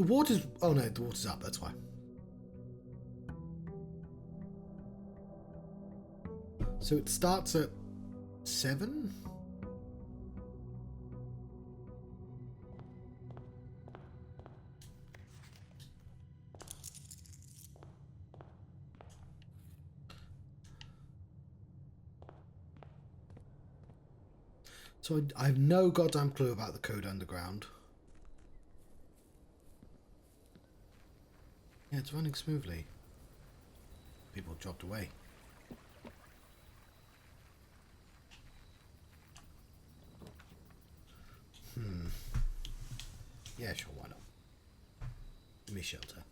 water's... Oh no, the water's up, that's why. So it starts at 7? So I have no goddamn clue about the code underground. Yeah, it's running smoothly. People dropped away. Yeah, sure, why not? Give me shelter.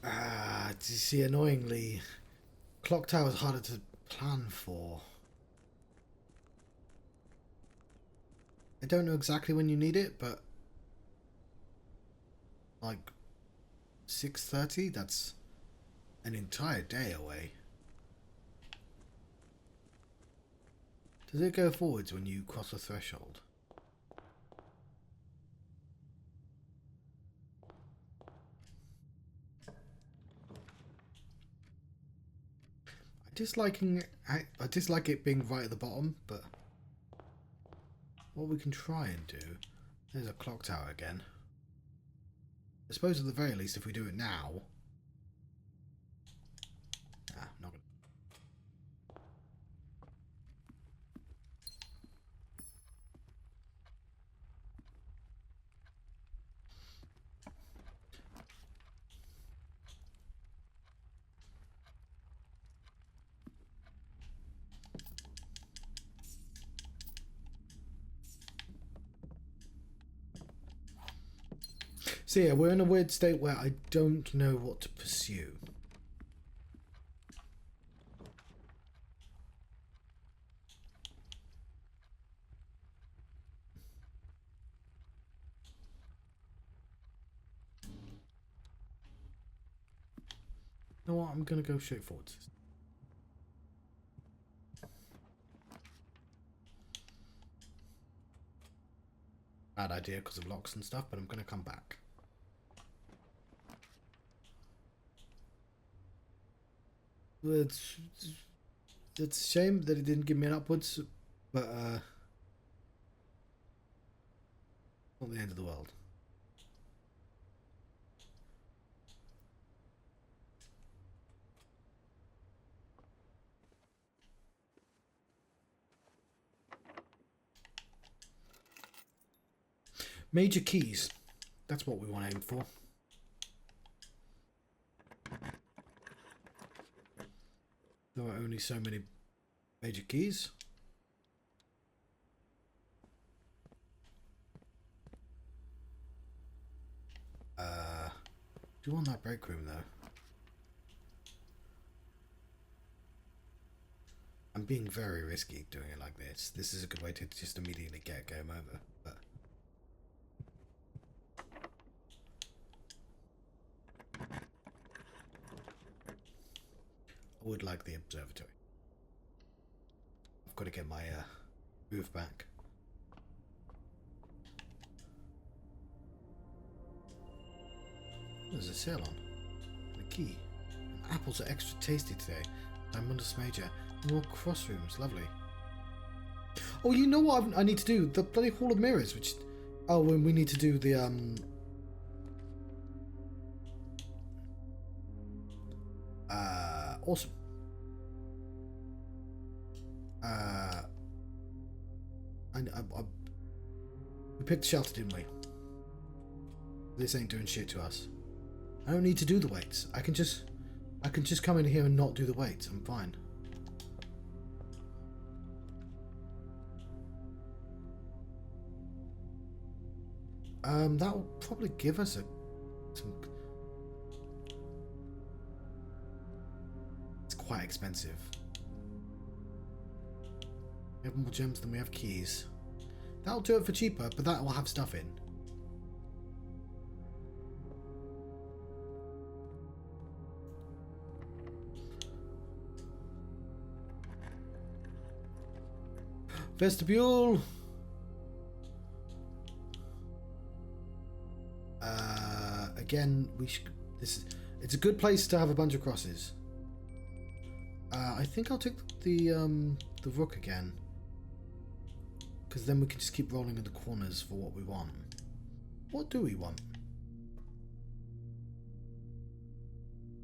Ah, you see, annoyingly, clock tower is harder to plan for. I don't know exactly when you need it, but like 6:30, that's an entire day away. Does it go forwards when you cross a threshold? I dislike it being right at the bottom, but what we can try and do... There's a clock tower again. I suppose at the very least, if we do it now... Ah, not gonna... So yeah, we're in a weird state where I don't know what to pursue. You know what, I'm going to go straight forwards. Bad idea because of locks and stuff, but I'm going to come back. It's a shame that it didn't give me an upwards, but not the end of the world. Major keys. That's what we want to aim for. There are only so many major keys. Do you want that break room though? I'm being very risky doing it like this. This is a good way to just immediately get game over, but I would like the observatory. I've got to get my roof back. There's a sale on. And a key. And apples are extra tasty today. Diamondus Major. More crossrooms. Lovely. Oh, you know what I need to do? The bloody Hall of Mirrors, which... Oh, when we need to do the, awesome. We picked the shelter, didn't we? This ain't doing shit to us. I don't need to do the weights. I can just come in here and not do the weights. I'm fine. That will probably give us some... It's quite expensive. We have more gems than we have keys. That'll do it for cheaper, but that will have stuff in. Vestibule. Again, it's a good place to have a bunch of crosses. I think I'll take the rook again, because then we can just keep rolling in the corners for what we want. What do we want?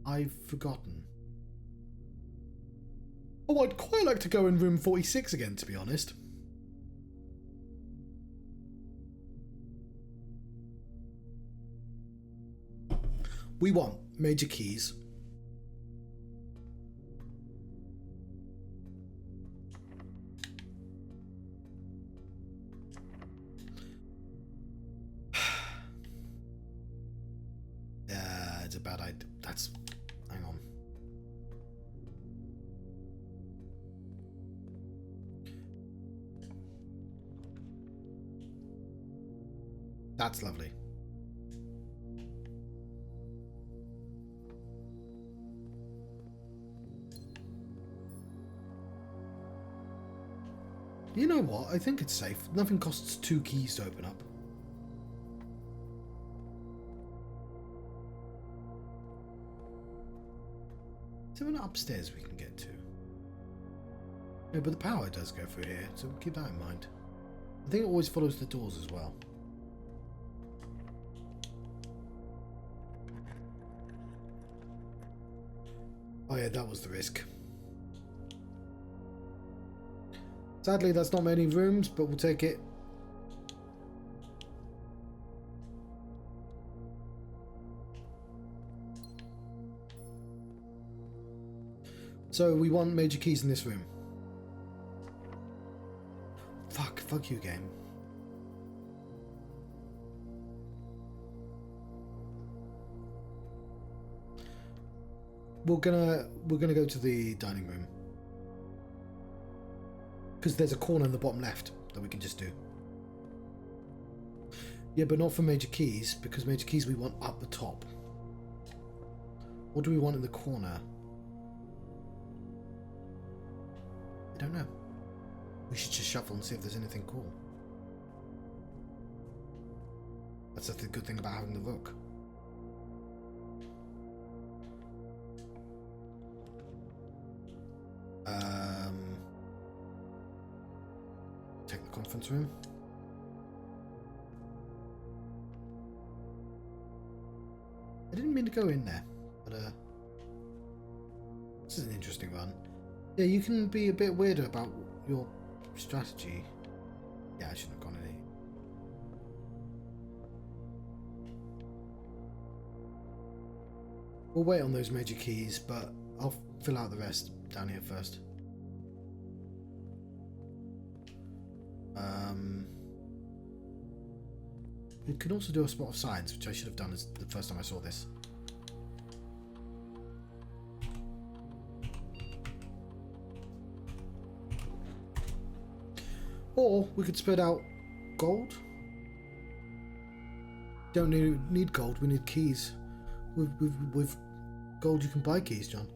I've forgotten. Oh, I'd quite like to go in room 46 again, to be honest. We want major keys. It's a bad idea. That's... Hang on. That's lovely. You know what? I think it's safe. Nothing costs 2 keys to open up. Is there an upstairs we can get to? Yeah, but the power does go through here, so keep that in mind. I think it always follows the doors as well. Oh yeah, that was the risk. Sadly, that's not many rooms, but we'll take it. So we want major keys in this room. Fuck you, game. We're gonna go to the dining room. Because there's a corner in the bottom left that we can just do. Yeah, but not for major keys, because major keys we want up the top. What do we want in the corner? I don't know. We should just shuffle and see if there's anything cool. That's the good thing about having the rook. Take the conference room. I didn't mean to go in there, but this is an interesting one. Yeah, you can be a bit weirder about your strategy. Yeah, I shouldn't have gone in here. We'll wait on those major keys, but I'll fill out the rest down here first. We can also do a spot of science, which I should have done as the first time I saw this. Or we could spread out gold. Don't need gold, we need keys. With gold you can buy keys, John.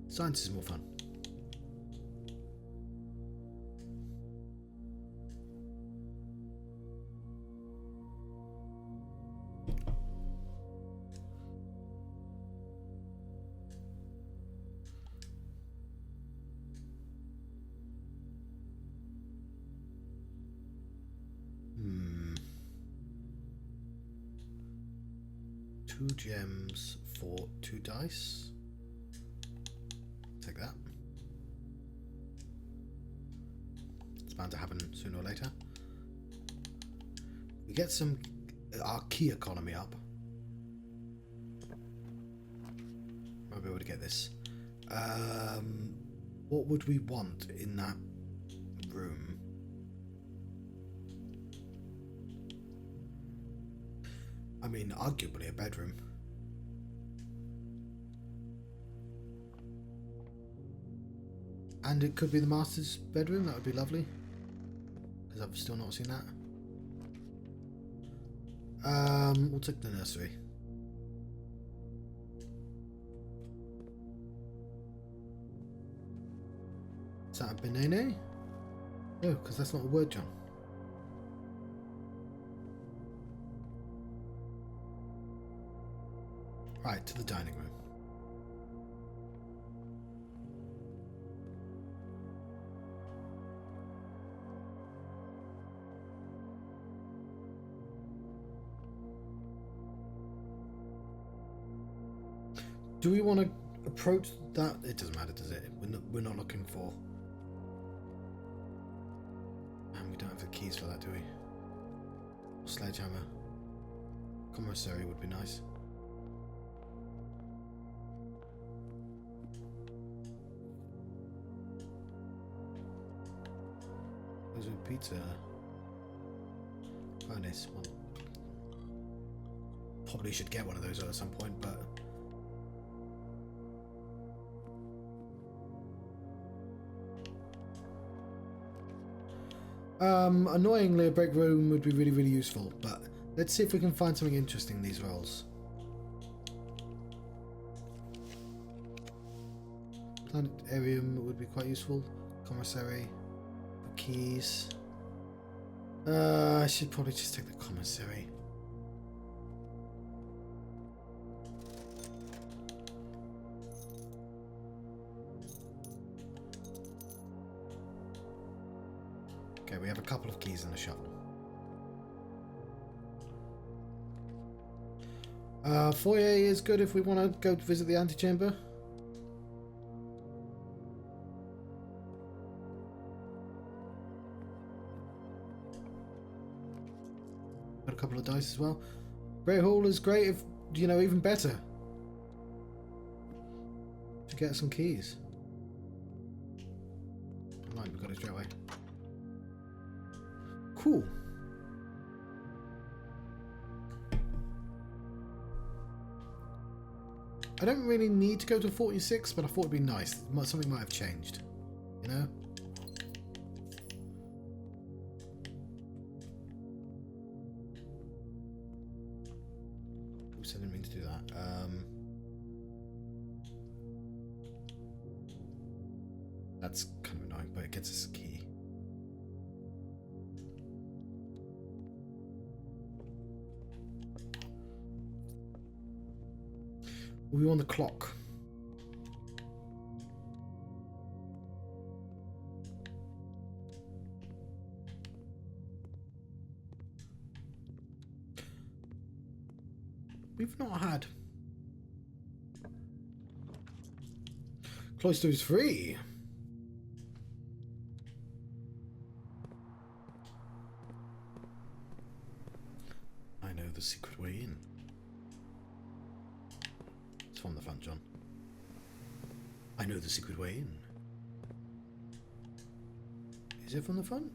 Science is more fun. Two gems for 2 dice. Take that. It's bound to happen sooner or later. We get our key economy up. Might be able to get this. What would we want in that room? I mean, arguably a bedroom. And it could be the master's bedroom, that would be lovely. Because I've still not seen that. We'll take the nursery. that a banana? No, because that's not a word, John. Right, to the dining room. Do we want to approach that? It doesn't matter, does it? We're not looking for... And we don't have the keys for that, do we? Sledgehammer. Commissary would be nice. There's a pizza furnace. Well, probably should get one of those at some point, but... Annoyingly, a break room would be really, really useful, but let's see if we can find something interesting in these rolls. Planetarium would be quite useful. Commissary. Keys. I should probably just take the commissary. Okay, we have a couple of keys in the shuttle. Foyer is good if we want to go to visit the antechamber. Got a couple of dice as well. Great Hall is great if, you know, even better. To get some keys. Right, we got it straight away. Cool. I don't really need to go to 46, but I thought it'd be nice. Something might have changed, you know? Oops, I didn't mean to do that. That's kind of annoying, but it gets us a key. We want the clock. We've not had. Cloister is free. I know the secret way in. From the front, John. I know the secret way in. Is it from the front?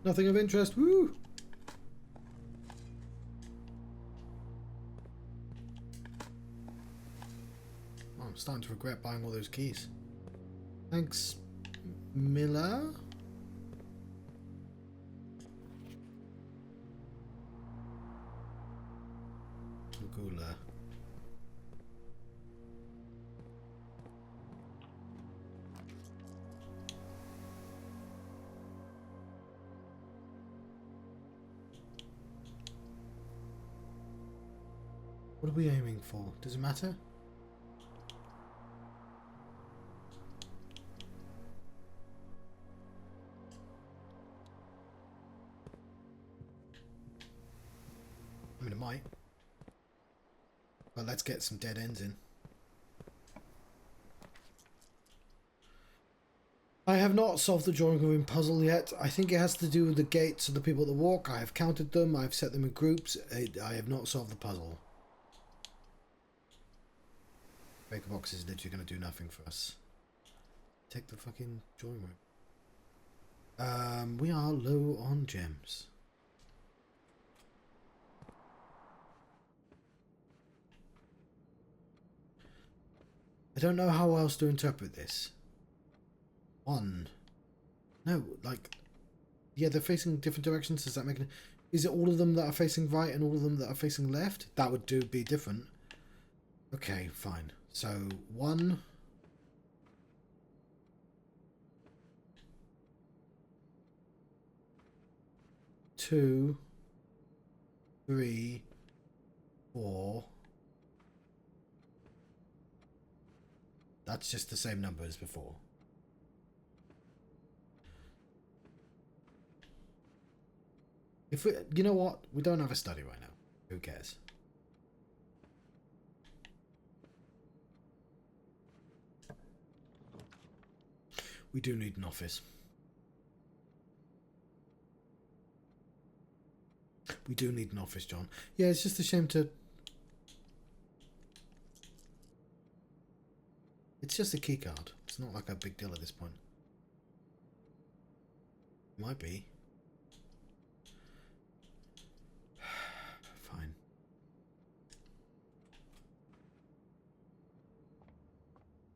Nothing of interest. Woo! Oh, I'm starting to regret buying all those keys. Thanks, Miller. Gula. What are we aiming for? Does it matter? I mean, it might. Well, let's get some dead ends in. I have not solved the drawing room puzzle yet. I think it has to do with the gates of the people that walk. I have counted them. I've set them in groups. I have not solved the puzzle. Baker box is literally going to do nothing for us. Take the fucking drawing room. We are low on gems. I don't know how else to interpret this. One. No, like... Yeah, they're facing different directions. Does that make it... Is it all of them that are facing right and all of them that are facing left? That would be different. Okay, fine. So 1, 2, 3, 4. That's just the same number as before. If we, you know what? We don't have a study right now. Who cares? We do need an office. We do need an office, John. Yeah, it's just a shame to... It's just a key card. It's not like a big deal at this point. Might be. Fine.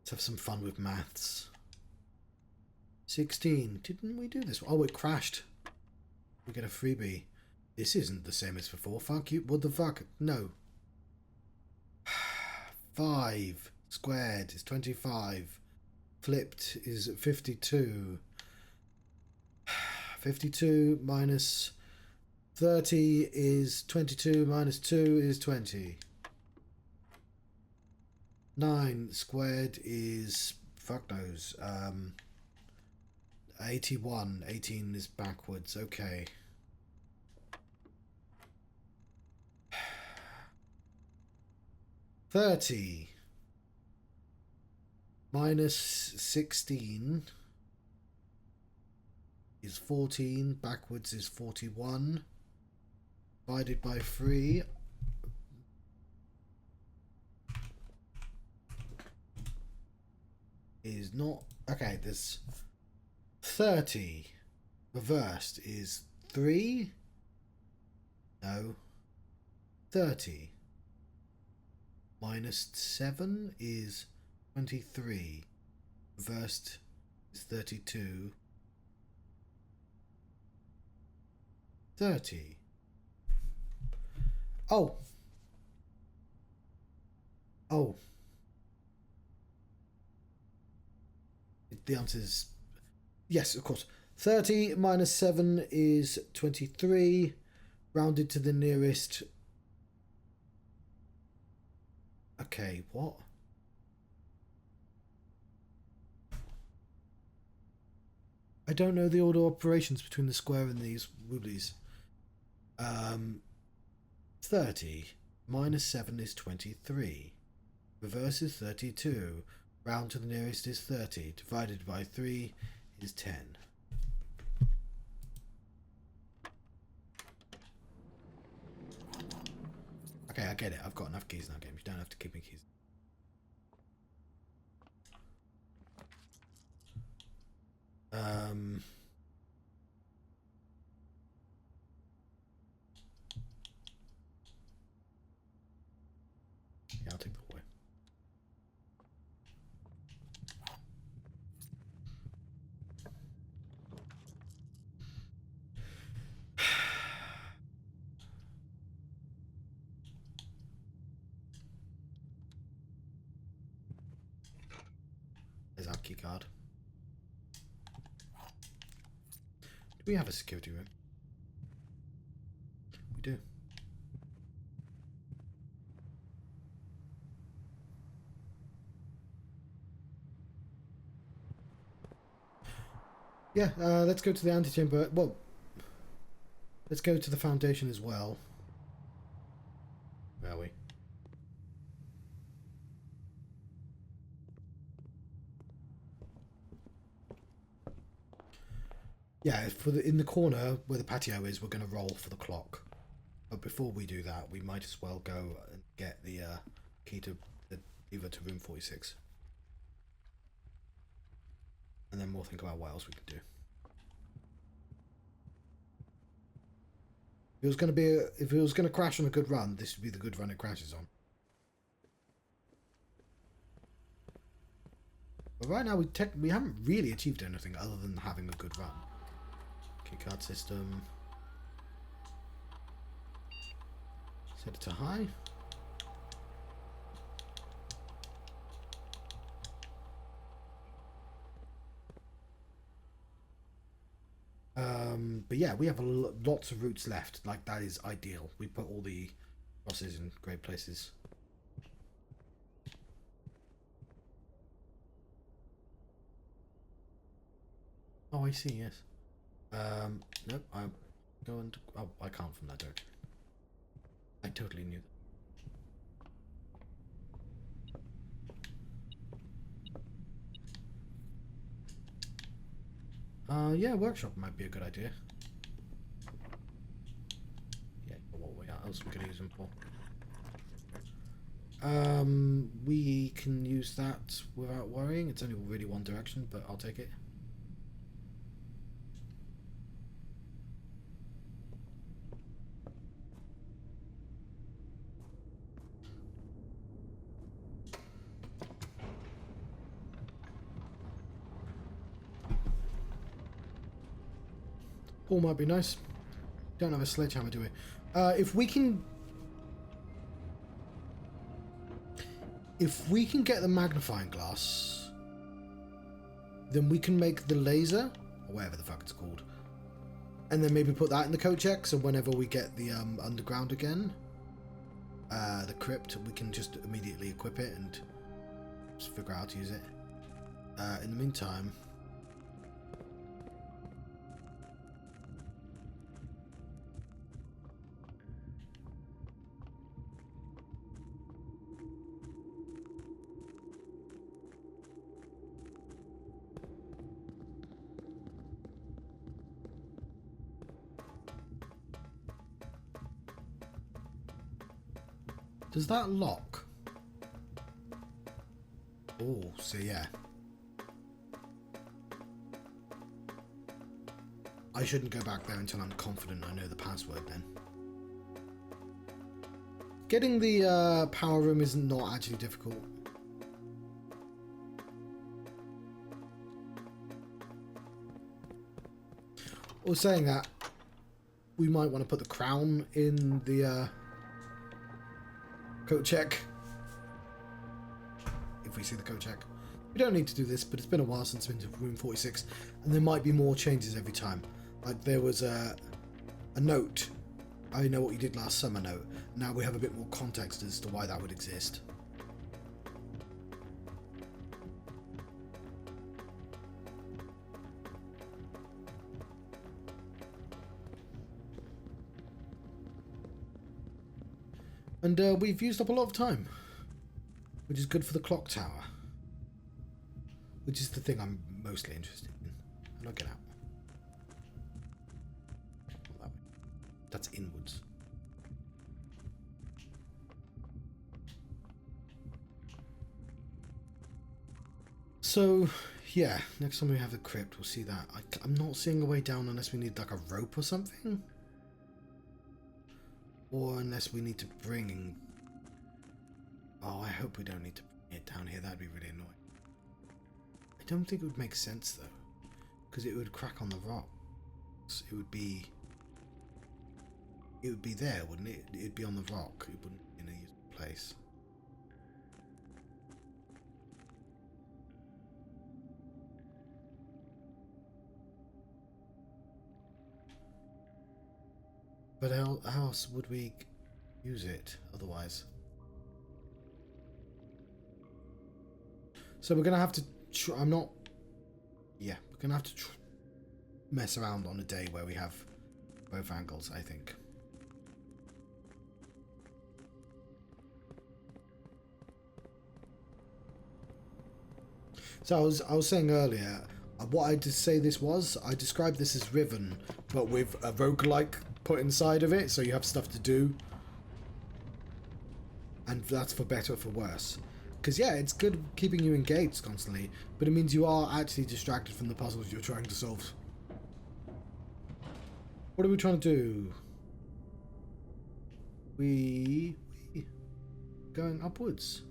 Let's have some fun with maths. 16. Didn't we do this? Oh, it crashed. We get a freebie. This isn't the same as before. Fuck you. What the fuck? No. 5 squared is 25. Flipped is 52. 52 minus 30 is 22. Minus 2 is 20. 9 squared is... Fuck knows. 81. 18 is backwards. Okay. $30 minus 16 is 14. Backwards is 41. Divided by 3. Is not... Okay, there's 30 reversed is 3. No. 30 minus 7 is 23. Reversed is 32. 30. Oh. Oh. The answer is yes, of course. 30 minus 7 is 23. Rounded to the nearest. Okay, what? I don't know the order of operations between the square and these wooblies. 30 minus 7 is 23. Reverse is 32. Round to the nearest is 30. Divided by 3 is 10. Okay, I get it. I've got enough keys in that game. You don't have to give me keys. Yeah, I'll take the away. There's our key card. Do we have a security room? We do. Yeah, let's go to the antechamber. Well, let's go to the foundation as well. Where are we? Yeah, in the corner where the patio is, we're going to roll for the clock. But before we do that, we might as well go and get the key to the lever to room 46. And then we'll think about what else we can do. If it was going to crash on a good run, this would be the good run it crashes on. But right now we haven't really achieved anything other than having a good run. Key card system. Set it to high. But yeah, we have lots of routes left. Like, that is ideal. We put all the crosses in great places. Oh, I see, yes. Nope, I'm going to... Oh, I can't from that direction. I totally knew that. Yeah, workshop might be a good idea. Yeah, what else we could use them for? We can use that without worrying. It's only really one direction, but I'll take it. Paul might be nice. Don't have a sledgehammer, do we? If we can get the magnifying glass, then we can make the laser, or whatever the fuck it's called, and then maybe put that in the coat check, so whenever we get the underground again, the crypt, we can just immediately equip it and just figure out how to use it. In the meantime, does that lock? Oh, so yeah. I shouldn't go back there until I'm confident I know the password then. Getting the power room is not actually difficult. Or saying that, we might want to put the crown in the coat check. If we see the coat check. We don't need to do this, but it's been a while since we've been to room 46, and there might be more changes every time. Like there was a note, I know what you did last summer note. Now we have a bit more context as to why that would exist. And we've used up a lot of time, which is good for the clock tower, which is the thing I'm mostly interested in. How do I get out? That way. That's inwards. So, yeah, next time we have the crypt, we'll see that. I'm not seeing a way down unless we need like a rope or something. Or unless we need to bring... Oh, I hope we don't need to bring it down here. That'd be really annoying. I don't think it would make sense, though. Because it would crack on the rocks. It would be there, wouldn't it? It'd be on the rock. It wouldn't be in a useful place. But how else would we use it otherwise? So we're going to have to... Yeah, we're going to have to mess around on a day where we have both angles, I think. So I was saying earlier, what I just say this was, I described this as Riven, but with a roguelike put inside of it, so you have stuff to do. And that's for better or for worse. Because yeah, it's good keeping you engaged constantly, but it means you are actually distracted from the puzzles you're trying to solve. What are we trying to do? We going upwards.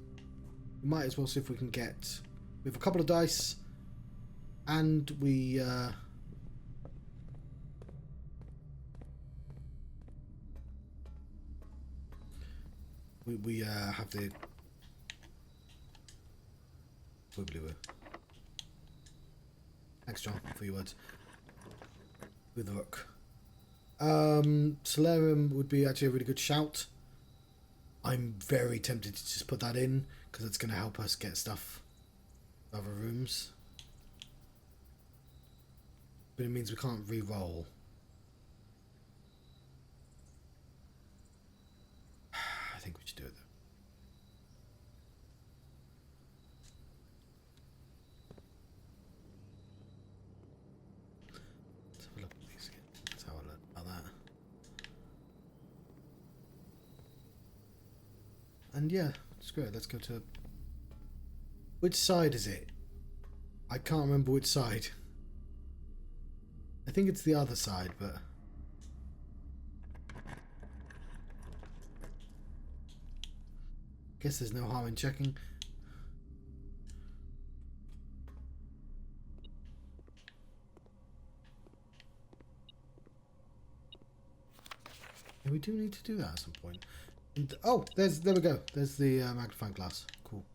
We might as well see if we can get... We have a couple of dice, and we We have the wibbly woo. Thanks, John, for your words. With the rook. Solarium would be actually a really good shout. I'm very tempted to just put that in because it's going to help us get stuff in other rooms. But it means we can't re-roll. I think we should do it though. Let's have a look at these again. Let's have a look at that. And yeah, it's great. Let's go to... Which side is it? I can't remember which side. I think it's the other side, but... Guess there's no harm in checking. Yeah, we do need to do that at some point. And, oh, there we go. There's the magnifying glass. Cool.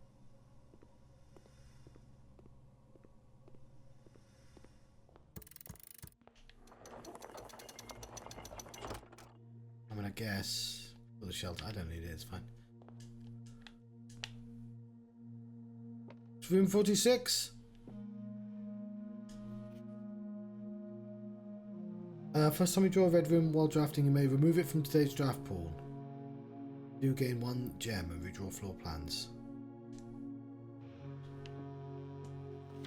I'm gonna guess for the shelter. I don't need it. It's fine. It's room 46. First time you draw a red room while drafting, you may remove it from today's draft pool. Do gain 1 gem and redraw floor plans.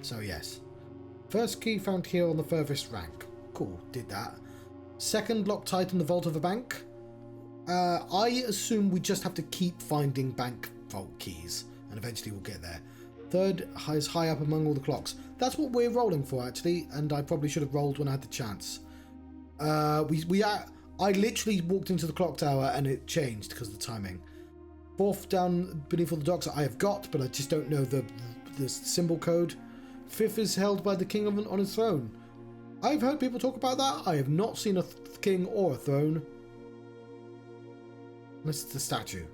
So yes. First key found here on the furthest rank. Cool, did that. Second Loctite in the vault of a bank. I assume we just have to keep finding bank vault keys and eventually we'll get there. Third is high up among all the clocks. That's what we're rolling for actually, and I probably should have rolled when I had the chance. I literally walked into the clock tower and it changed because of the timing. Fourth down beneath all the docks I have got, but I just don't know the symbol code. Fifth is held by the king on his throne. I've heard people talk about that. I have not seen a king or a throne. Unless it's a statue.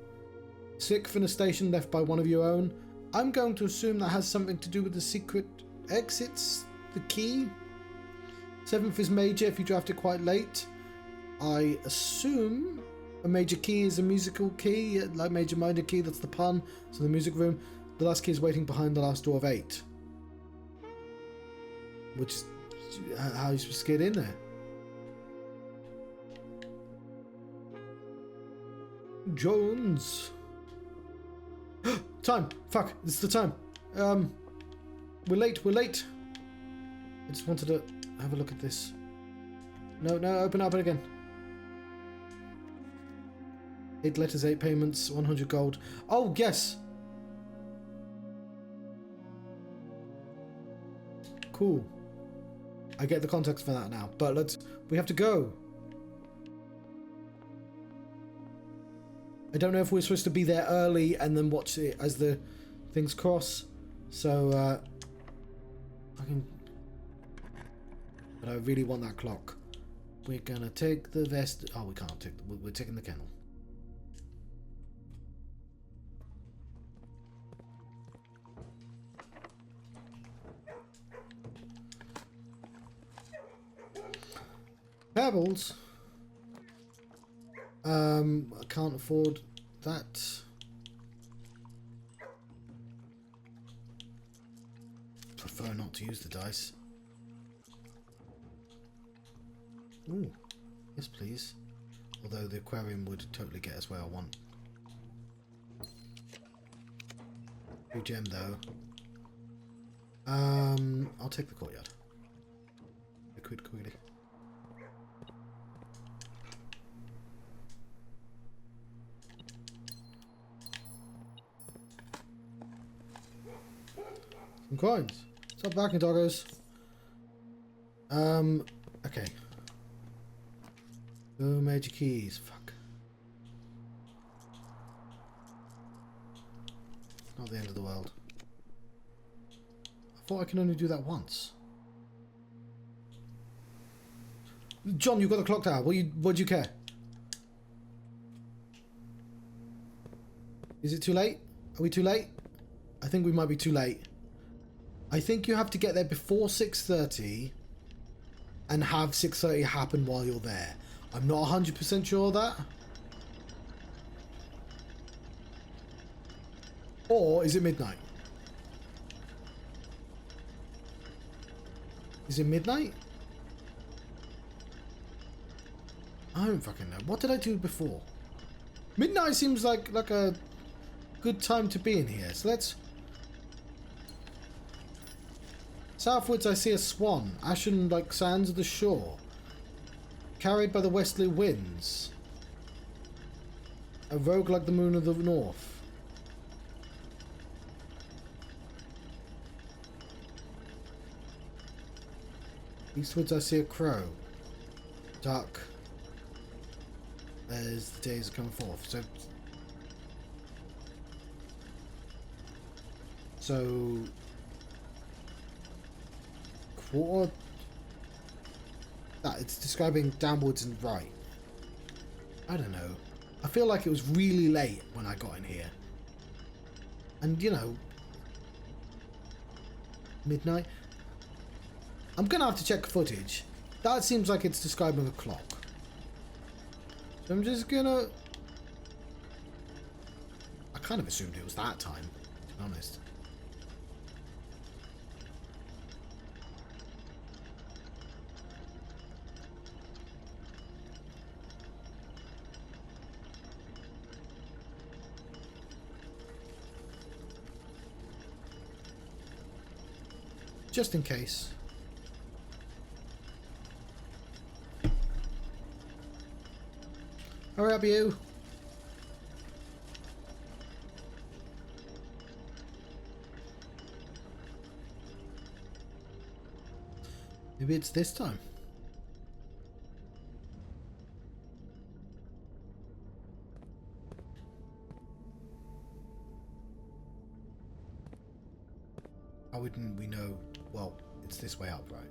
Sixth in a station left by one of your own. I'm going to assume that has something to do with the secret exits, the key. Seventh is major if you draft it quite late. I assume a major key is a musical key, like major minor key, that's the pun. So the music room. The last key is waiting behind the last door of 8. Which is how are you supposed to get in there? Jones. Time. Fuck. It's the time. We're late. I just wanted to have a look at this. No, open up it again. 8 letters, 8 payments, 100 gold. Oh, yes. Cool. I get the context for that now. But we have to go. I don't know if we're supposed to be there early and then watch it as the things cross. So, but I really want that clock. We're gonna take the vest. Oh, we can't take. We're taking the kennel. Pebbles. I can't afford that. Prefer not to use the dice. Ooh, yes please. Although the aquarium would totally get us where I want. 2 gem though. I'll take the courtyard. Liquid quickly. Some coins. Stop backing, doggos. Okay. Oh, major keys. Fuck. Not the end of the world. I thought I can only do that once. John, you got the clock tower. What do you care? Is it too late? Are we too late? I think we might be too late. I think you have to get there before 6:30 and have 6:30 happen while you're there. I'm not 100% sure of that. Or is it midnight? Is it midnight? I don't fucking know. What did I do before? Midnight seems like a good time to be in here. So let's... Southwards I see a swan, ashen like sands of the shore, carried by the westerly winds. A rogue like the moon of the north. Eastwards I see a crow, dark as the days are coming forth. So quarter. That it's describing downwards and right. I don't know. I feel like it was really late when I got in here. And you know, midnight. I'm gonna have to check footage. That seems like it's describing a clock. So I'm just gonna... I kind of assumed it was that time, to be honest. Just in case. Hurry up, you. Maybe it's this time. How wouldn't we know? Well, it's this way up, right?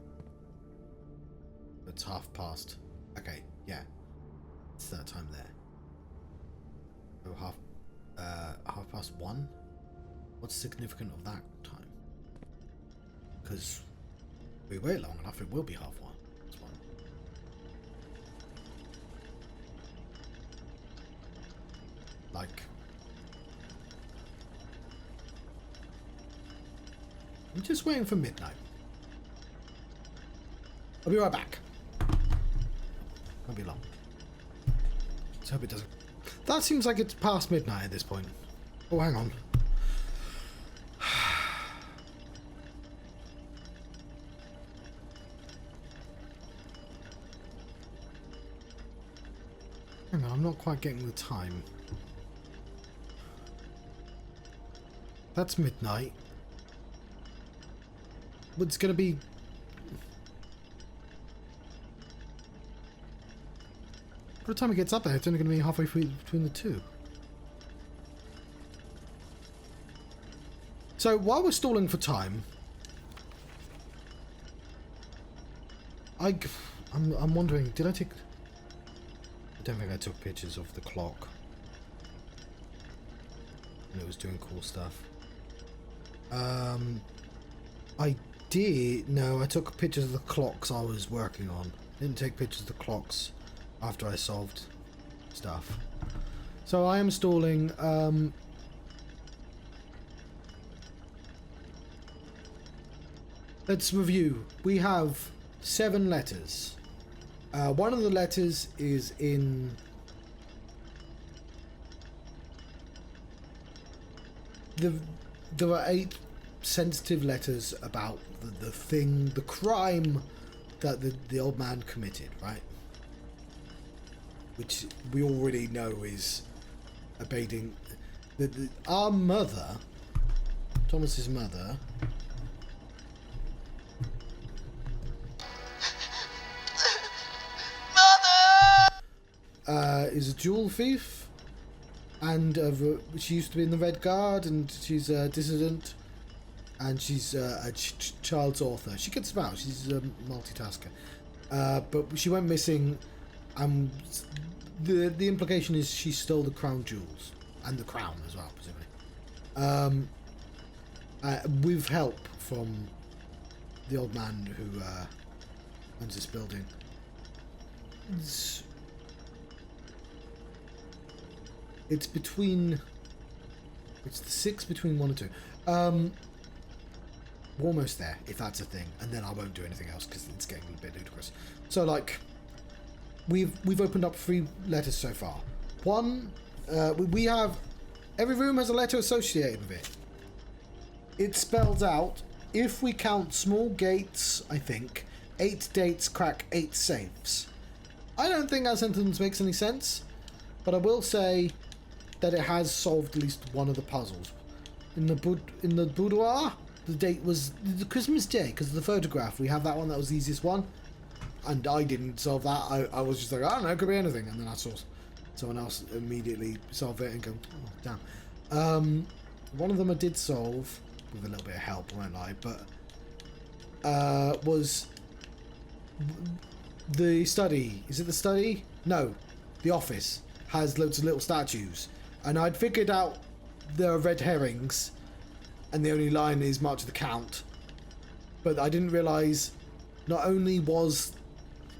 It's half past. Okay, yeah. It's that time there. Oh, half past 1? What's significant of that time? Because we wait long enough, it will be half 1. That's one. Like, I'm just waiting for midnight. I'll be right back. Won't be long. Let's hope it doesn't. That seems like it's past midnight at this point. Oh, hang on. Hang on, I'm not quite getting the time. That's midnight. But it's going to be... By the time it gets up there, it's only going to be halfway through between the two. So, while we're stalling for time... I'm wondering, did I take... I don't think I took pictures of the clock. And it was doing cool stuff. I did... No, I took pictures of the clocks I was working on. Didn't take pictures of the clocks after I solved stuff. So I am stalling... Let's review. We have 7 letters. One of the letters is in... There are 8 sensitive letters about the crime that the old man committed, right? Which we already know is abating. Our mother, Thomas's mother, is a jewel thief, and she used to be in the Red Guard, and she's a dissident, and she's a child's author. She gets about. She's a multitasker, but she went missing, and the implication is she stole the crown jewels, and the crown as well, presumably. With help from the old man who owns this building. It's between... It's the 6 between 1 and 2. We're almost there, if that's a thing, and then I won't do anything else because it's getting a bit ludicrous. So, like, we've opened up 3 letters so far. One, we have... Every room has a letter associated with it. It spells out, if we count small gates, I think, 8 dates crack 8 safes. I don't think that sentence makes any sense, but I will say that it has solved at least one of the puzzles. In the boudoir, the date was the Christmas day, because of the photograph. We have that one, that was the easiest one. And I didn't solve that. I was just like, I don't know, it could be anything. And then I saw someone else immediately solve it and go, oh, damn. One of them I did solve, with a little bit of help, I won't lie, but was the study. Is it the study? No, the office has loads of little statues. And I'd figured out there are red herrings, and the only line is March of the Count. But I didn't realise, not only was...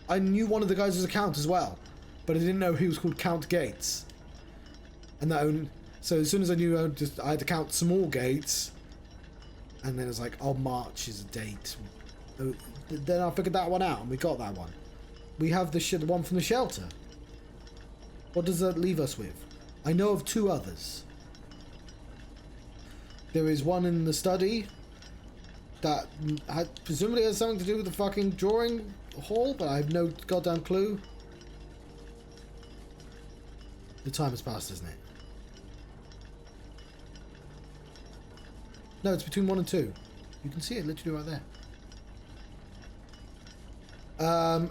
I knew one of the guys was a Count as well, but I didn't know he was called Count Gates. And that only... So as soon as I knew, I had to count small gates, and then it was like, oh, March is a date. Then I figured that one out, and we got that one. We have the one from the shelter. What does that leave us with? I know of 2 others. There is one in the study that presumably has something to do with the fucking drawing hall, but I have no goddamn clue. The time has passed, isn't it? No, it's between 1 and 2. You can see it literally right there.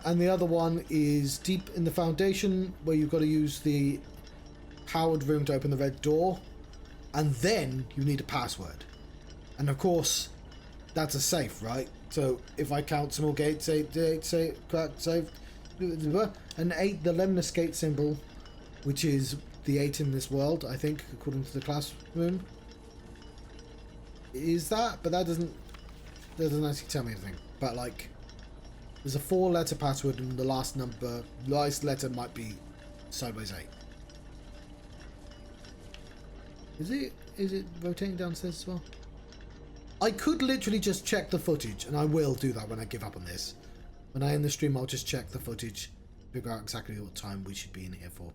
And the other one is deep in the foundation, where you've got to use the powered room to open the red door, and then you need a password. And of course, that's a safe, right? So if I count small gates, 8, crack, safe, and 8, the lemnis gate symbol, which is the 8 in this world, I think, according to the classroom. Is that? But that doesn't actually tell me anything. But like, there's a 4-letter password, and the last letter might be sideways 8. Is it rotating downstairs as well? I could literally just check the footage, and I will do that when I give up on this. When I end the stream, I'll just check the footage, figure out exactly what time we should be in here for.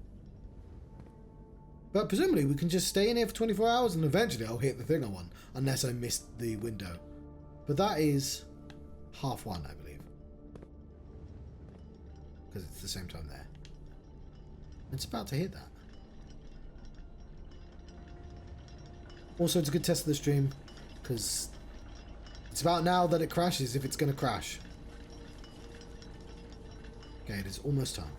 But presumably we can just stay in here for 24 hours, and eventually I'll hit the thing I want, unless I missed the window. But that is 1:30, I believe. Because it's the same time there. It's about to hit that. Also, it's a good test of the stream, because it's about now that it crashes, if it's going to crash. Okay, it is almost time.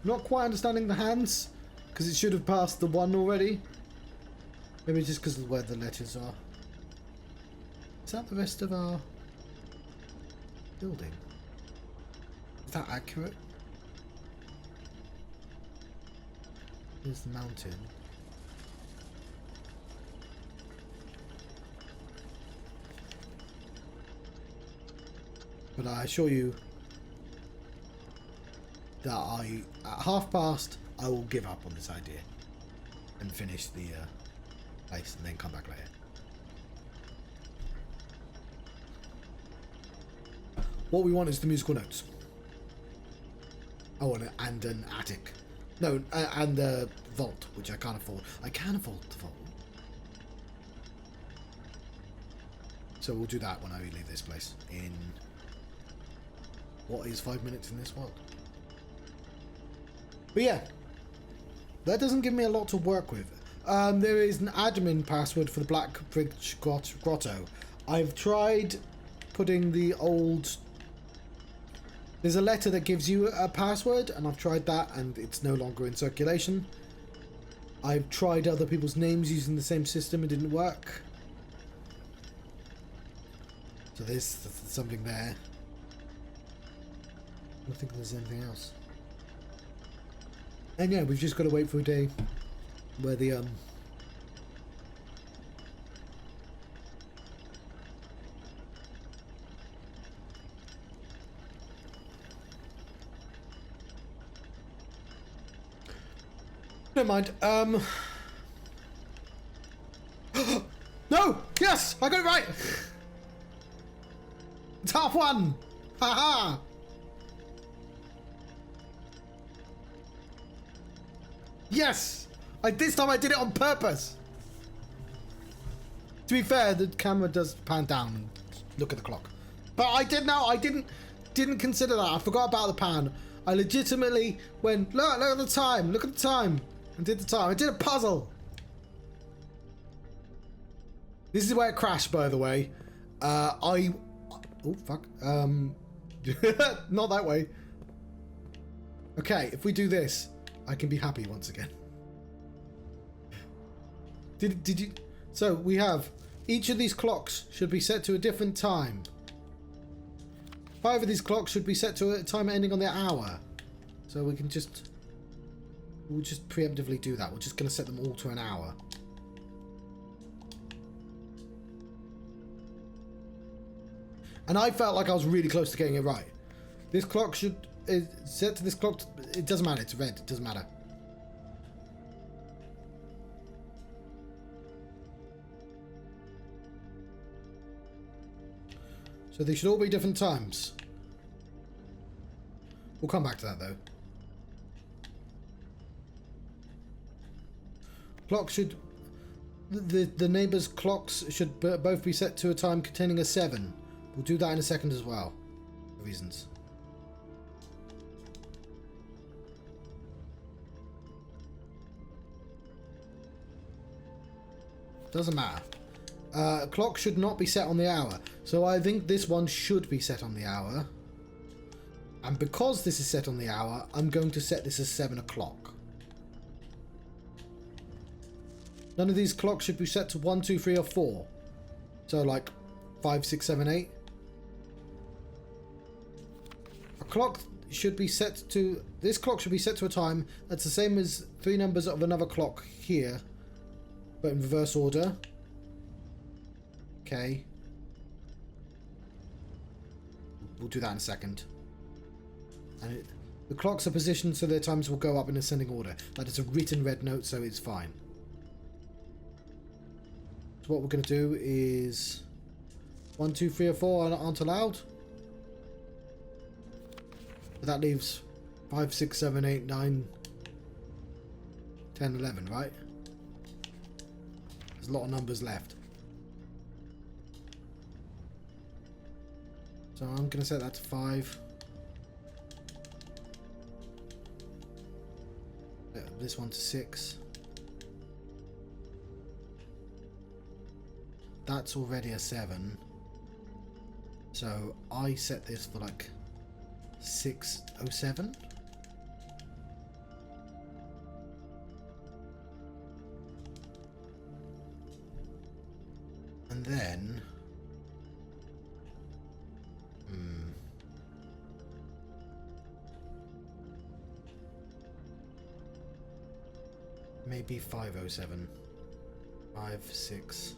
I'm not quite understanding the hands, because it should have passed the 1 already. Maybe just because of where the letters are. Is that the rest of our building? Is that accurate? There's the mountain. But I assure you that at 1:30, I will give up on this idea and finish the place and then come back later. What we want is the musical notes. Oh, and an attic. No, and the vault, which I can't afford. I can afford the vault. So we'll do that when I leave this place in... What is 5 minutes in this world? But yeah, that doesn't give me a lot to work with. There is an admin password for the Black Bridge Grotto. I've tried putting the old... There's a letter that gives you a password, and I've tried that, and it's no longer in circulation. I've tried other people's names using the same system, it didn't work. So there's something there. I don't think there's anything else. And yeah, we've just got to wait for a day where the never mind. No! Yes! I got it right! It's half one! Haha! Yes! This time I did it on purpose! To be fair, the camera does pan down and look at the clock. But I didn't consider that. I forgot about the pan. I legitimately went, look at the time, look at the time. And did the time. I did a puzzle. This is where it crashed, by the way. Oh, fuck. Not that way. Okay, if we do this, I can be happy once again. Did you... So, we have... Each of these clocks should be set to a different time. 5 of these clocks should be set to a time ending on the hour. So we can just... We'll just preemptively do that. We're just going to set them all to an hour. And I felt like I was really close to getting it right. This clock should... set to this clock... It doesn't matter. It's red. It doesn't matter. So they should all be different times. We'll come back to that though. Clock should... The neighbours' clocks should both be set to a time containing a 7. We'll do that in a second as well. For reasons. Doesn't matter. Clock should not be set on the hour. So I think this one should be set on the hour. And because this is set on the hour, I'm going to set this as 7 o'clock. None of these clocks should be set to 1, 2, 3, or 4. So like 5, 6, 7, 8. A clock should be set to... This clock should be set to a time that's the same as 3 numbers of another clock here. But in reverse order. Okay. We'll do that in a second. And the clocks are positioned so their times will go up in ascending order. That is a written red note, so it's fine. So what we're going to do is 1, 2, 3, or 4 aren't allowed. But that leaves 5, 6, 7, 8, 9, 10, 11, right? There's a lot of numbers left. So I'm going to set that to 5. This one to 6. That's already a 7. So I set this for like 6:07. And then maybe 5:07. 5, 6.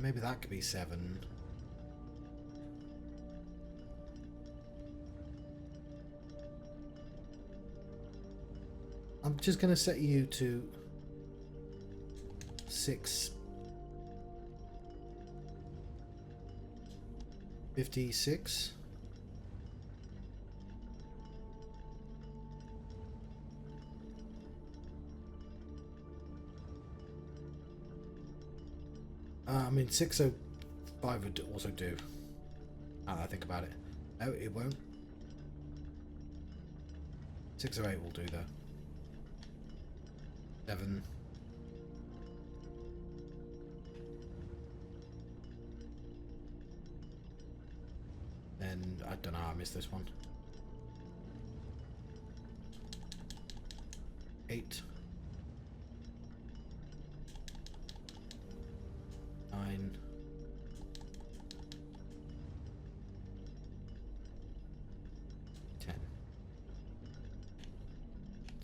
Maybe that could be 7. I'm just going to set you to 6:56. I mean, 6:05 would also do. Now that I think about it. No, it won't. 6:08 will do though. 7. Then I don't know how I missed this one. 8. 9.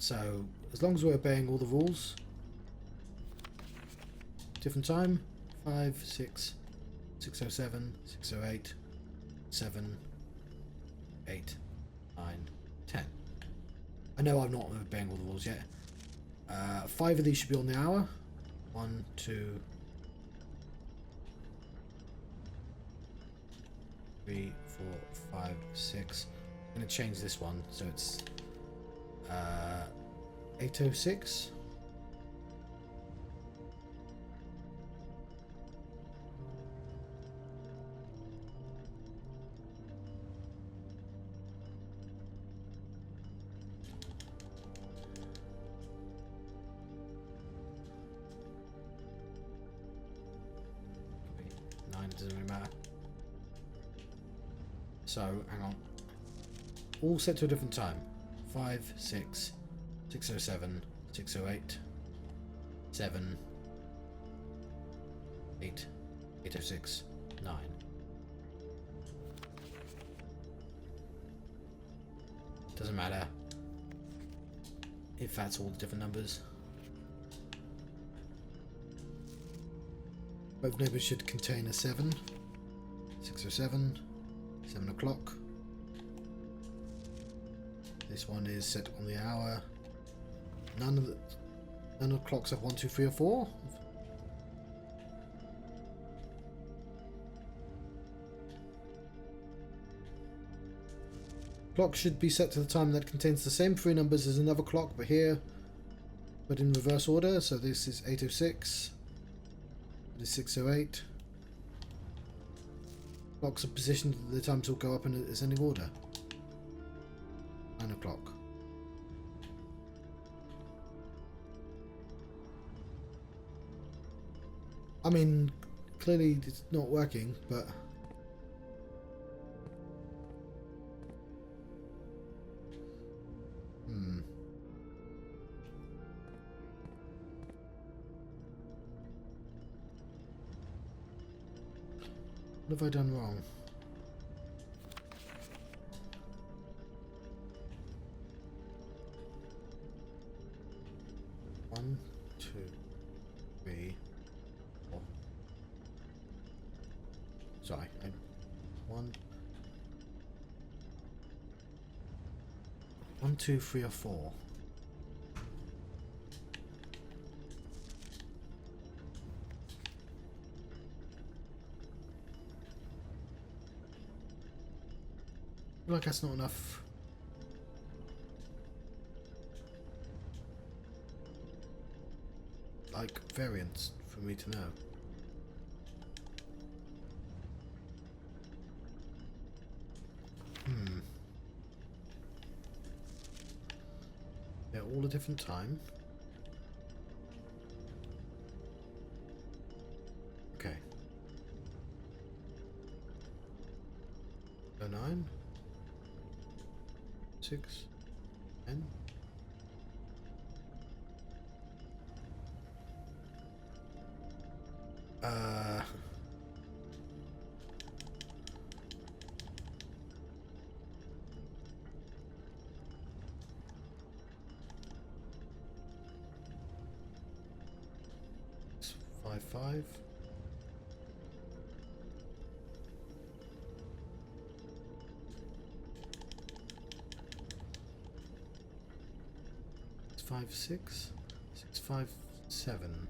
So, as long as we're obeying all the rules. Different time. 5, 6, 607, 608, 7, 8, 9, 10. I know I'm not obeying all the rules yet. 5 of these should be on the hour. 1, 2, 3, 4, 5, 6. I'm going to change this one so it's 806. Doesn't really matter. So, hang on. All set to a different time. 5, 6, 607, 608, 7, 8, 806, 9. Doesn't matter if that's all the different numbers. Both numbers should contain a 7, 607, 7 o'clock. This one is set on the hour. None of the clocks have 1, 2, 3, or 4. Clock should be set to the time that contains the same 3 numbers as another clock, but in reverse order. So this is 806. It is 608. Clocks are positioned, the times will go up in ascending order. 9 o'clock. I mean, clearly it's not working, but... What have I done wrong? One, 2, 3, 4. Sorry, 1, 2, 3, or 4. I feel like that's not enough. Like variance for me to know. They're all a different time. Okay. 09. 6, 10. It's 5, 5. It's 5, 6. 6, 5, 7.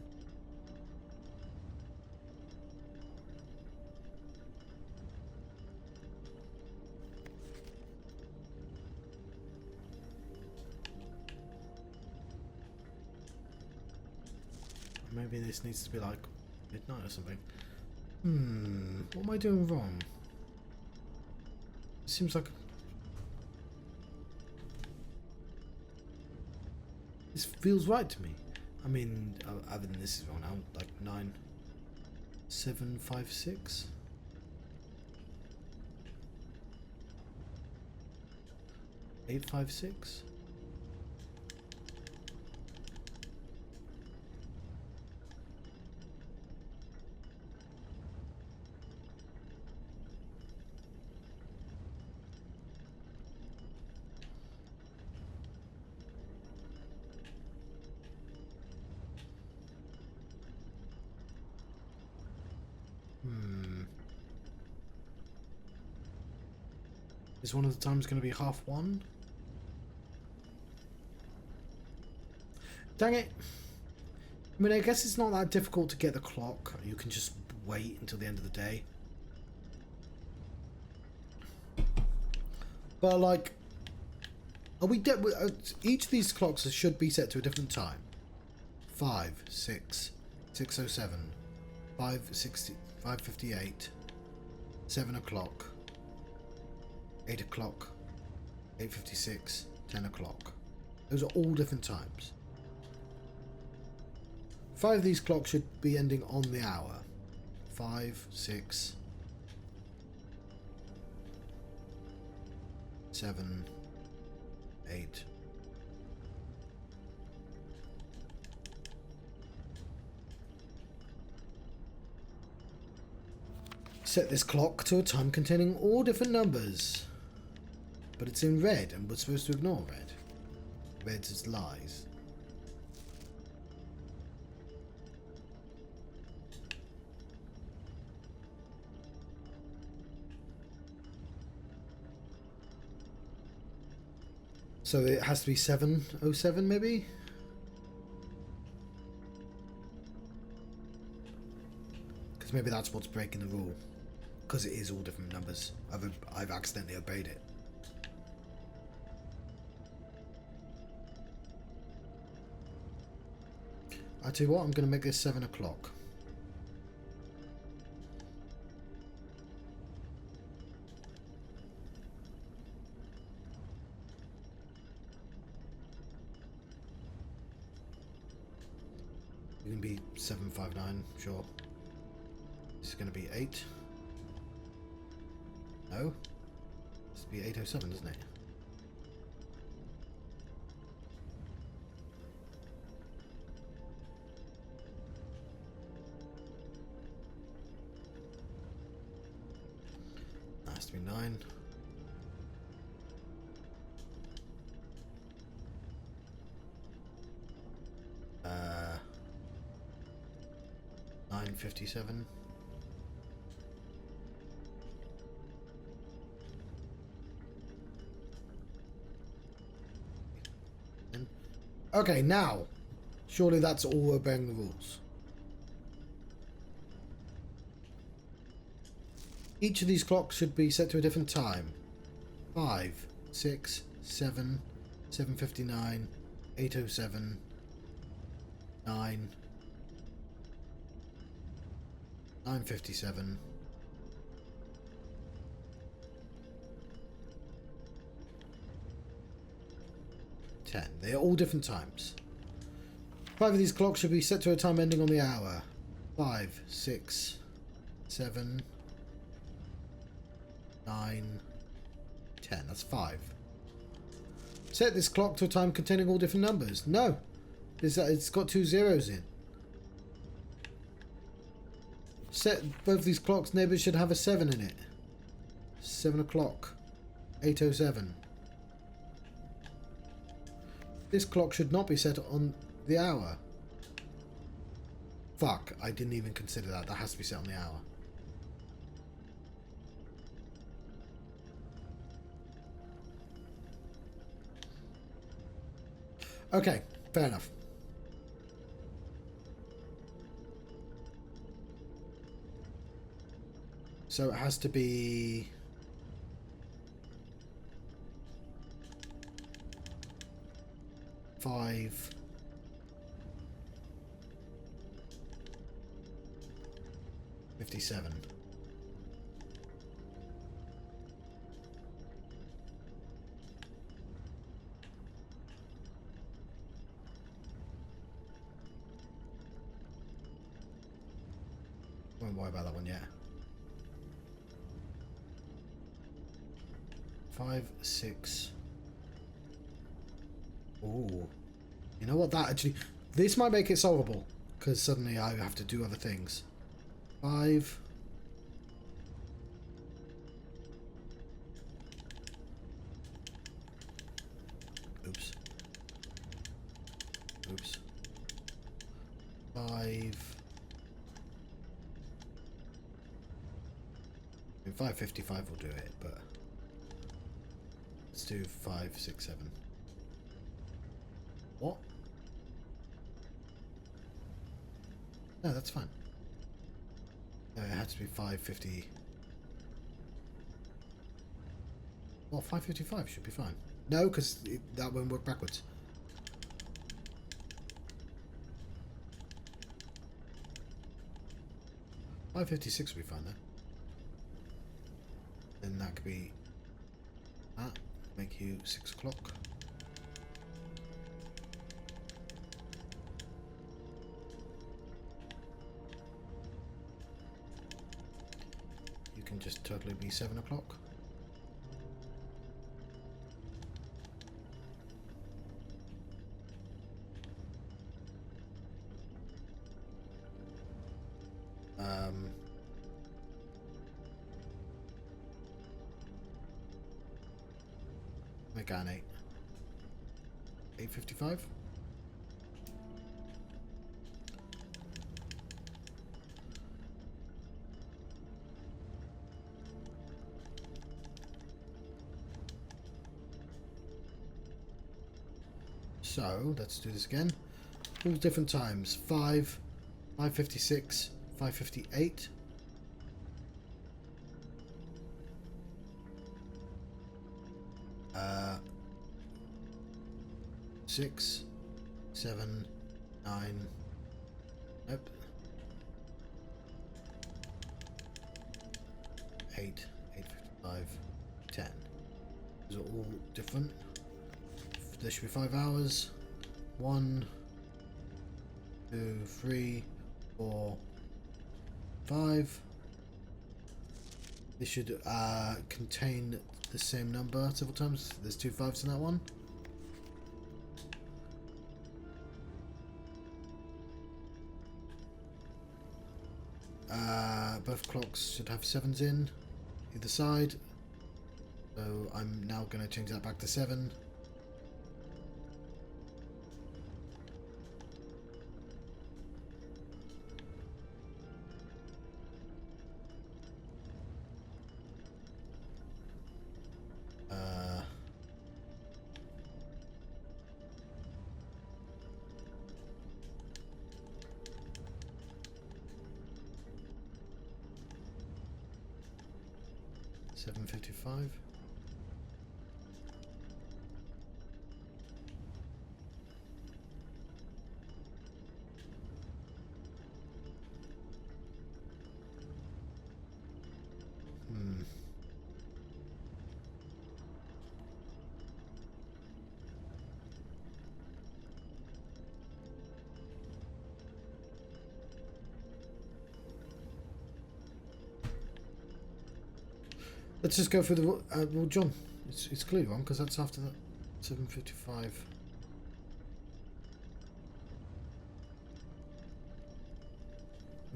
Maybe this needs to be like midnight or something. What am I doing wrong? It seems like this feels right to me. I mean, other than this is wrong now, like 9, 7, 5, 6. Eight, 5, 6. Is one of the times going to be 1:30? Dang it. I mean, I guess it's not that difficult to get the clock. You can just wait until the end of the day. But, like, are we each of these clocks should be set to a different time. 5, 6, 6:07, 5:60, 5:58, 7 o'clock, 8 o'clock, 8:56, 10 o'clock. Those are all different times. 5 of these clocks should be ending on the hour. 5, 6, 7, 8. Set this clock to a time containing all different numbers. But it's in red and we're supposed to ignore red. Red's is lies. So it has to be 7:07 maybe? Because maybe that's what's breaking the rule. Because it is all different numbers. I've accidentally obeyed it. I tell you what, I'm going to make this 7 o'clock. It can be 7:59, sure. This is going to be 8. No? This would be 8:07, doesn't it? That has to be 9. Uh, 9:57. Okay, now, surely that's all obeying the rules. Each of these clocks should be set to a different time. 5, 6, 7, 7:59, 8:07, 9, 9:57. They are all different times. 5 of these clocks should be set to a time ending on the hour. 5, 6, 7, 9, 10. That's 5. Set this clock to a time containing all different numbers. No. It's got 2 zeros in. Set both these clocks' neighbours should have a 7 in it. 7 o'clock. 8:07. This clock should not be set on the hour. Fuck, I didn't even consider that. That has to be set on the hour. Okay, fair enough. So it has to be... Five. $57. Won't worry about that one yet. 5, 6. Ooh. You know what, that actually... This might make it solvable. Because suddenly I have to do other things. 5. Oops. Oops. 5. I mean, 5:55 will do it, but... Let's do 5, 6, 7. What? No, that's fine. No, it had to be 5:50. Well, 5:55 should be fine. No, because that won't work backwards. $5:56 will be fine then. Then that could be that. Make you 6 o'clock. You can just totally be 7 o'clock. Make an 8:55. So let's do this again. All different times. 5, 5:56, 5:58. 6, 7, 9. Nope. 8, 8:55, 10. Those are all different. There should be 5 hours. 1, 2, 3, 4, 5. This should contain the same number several times. There's 2 5s in that one. Both clocks should have 7s in either side. So I'm now going to change that back to 7. $7.55. Let's just go through the well, John. It's clearly wrong because that's after that 7:55.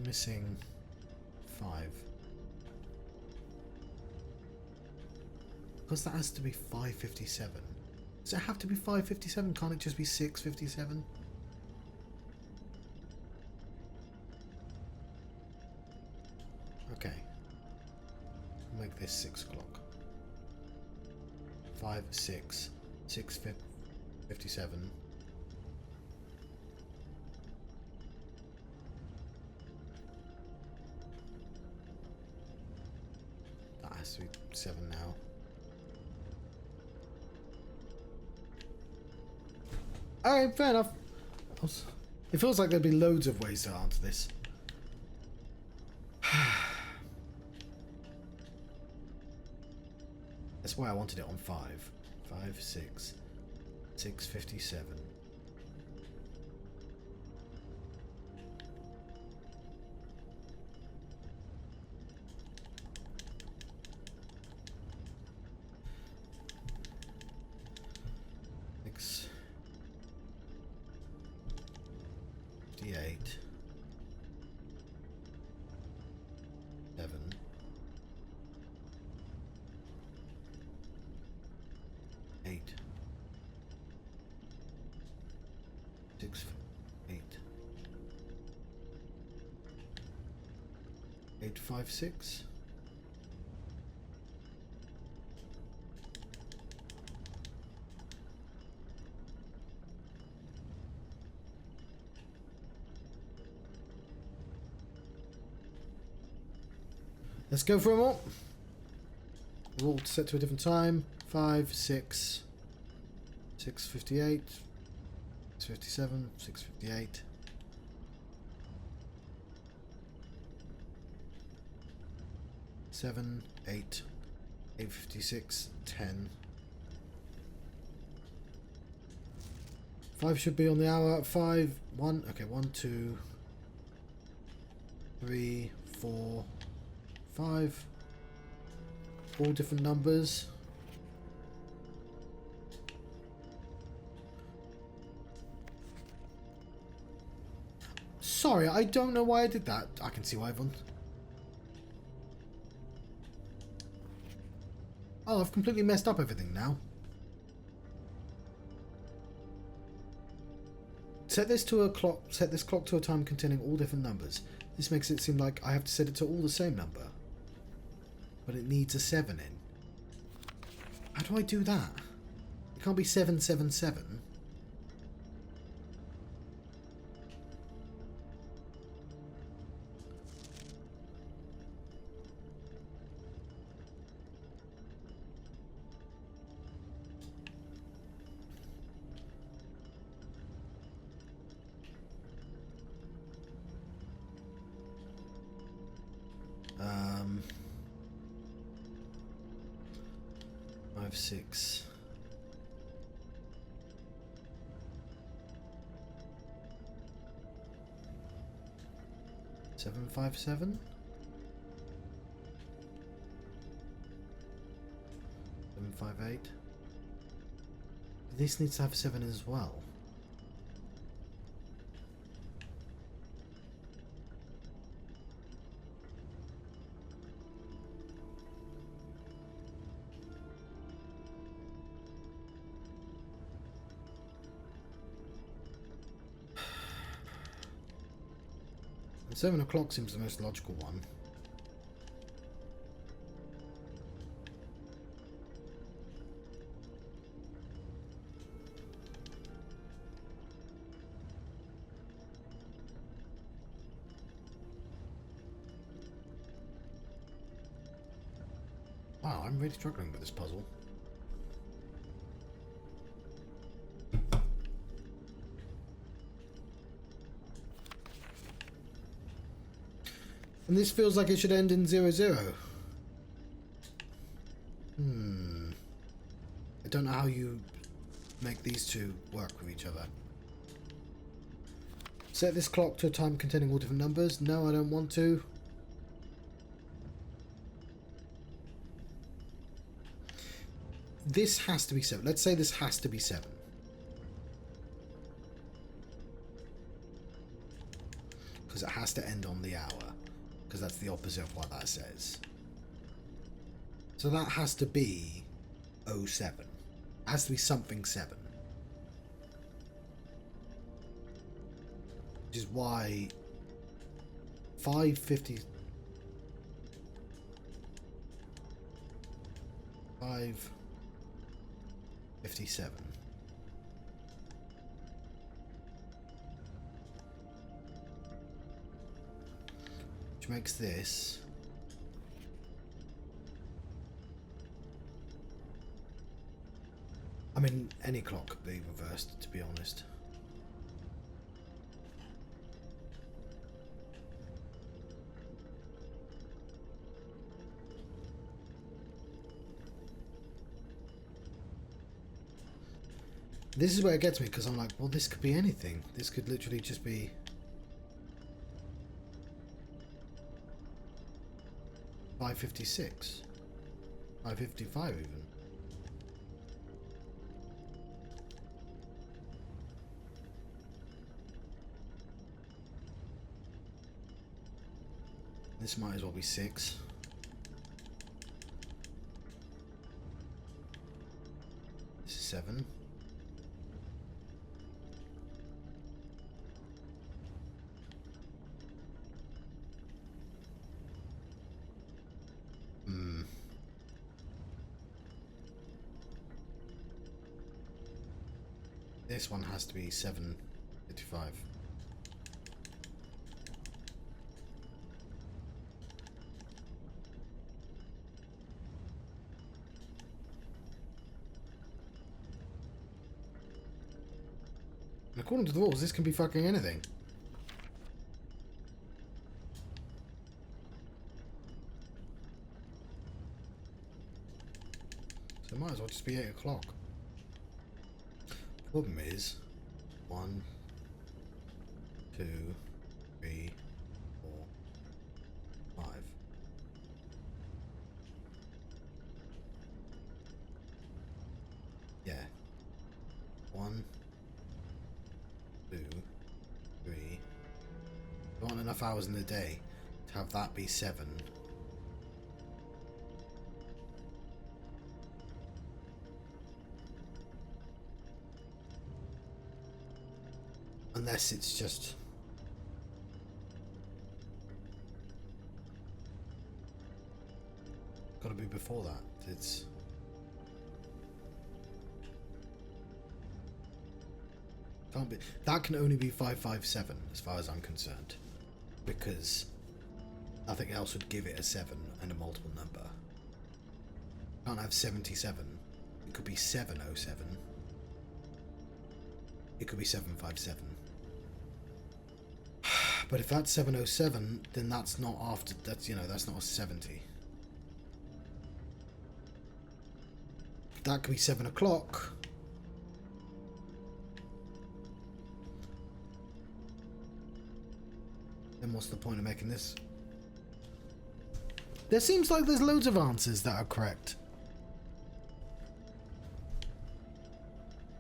Missing 5. Because that has to be 5:57. Does it have to be 5:57? Can't it just be 6:57? Okay. Make this 6 o'clock. 5, 6, 6:57. That has to be 7 now. Alright, fair enough. It feels like there'd be loads of ways to answer this. That's why I wanted it on 5. 5, 6, 6:57. D8 7 8 6 8 8 5 6 Let's go for them all. We're all set to a different time. 5, 6, 6:58, 6:57, 6:58. 7, 8, 8:56, 10. 5 should be on the hour. 5, 1. Okay, 1, 2, 3, 4, 5. All different numbers. Sorry, I don't know why I did that. I can see why everyone... Oh, I've completely messed up everything now. Set this clock to a time containing all different numbers. This makes it seem like I have to set it to all the same number. But it needs a 7 in. How do I do that? It can't be 777. Five, 6. Seven, 5, 7. 7, 5, 8. This needs to have 7 as well. And 7 o'clock seems the most logical one. Wow, I'm really struggling with this puzzle. And this feels like it should end in 0, 0. I don't know how you make these two work with each other. Set this clock to a time containing all different numbers. No, I don't want to. This has to be 7. Let's say this has to be 7. Because it has to end on the hour. Because that's the opposite of what that says. So that has to be 07. It has to be something 7. Which is why 5:50... 5:57. Which makes this... I mean, any clock could be reversed, to be honest. This is where it gets me, because I'm like, well, this could be anything. This could literally just be... $5.56. $5.55 even. This might as well be 6. This is 7. This one has to be 7:55. And according to the rules, this can be fucking anything. So it might as well just be 8 o'clock. Problem is, 1, 2, 3, 4, 5. Yeah. 1, 2, 3. There aren't enough hours in the day to have that be 7. Unless it's just... Gotta be before that. It's... Can't be... That can only be 557 as far as I'm concerned. Because nothing else would give it a 7 and a multiple number. Can't have 77. It could be 707. It could be 757. But if that's 707, then that's not after, that's, you know, that's not a 70. That could be 7 o'clock. Then what's the point of making this? There seems like there's loads of answers that are correct.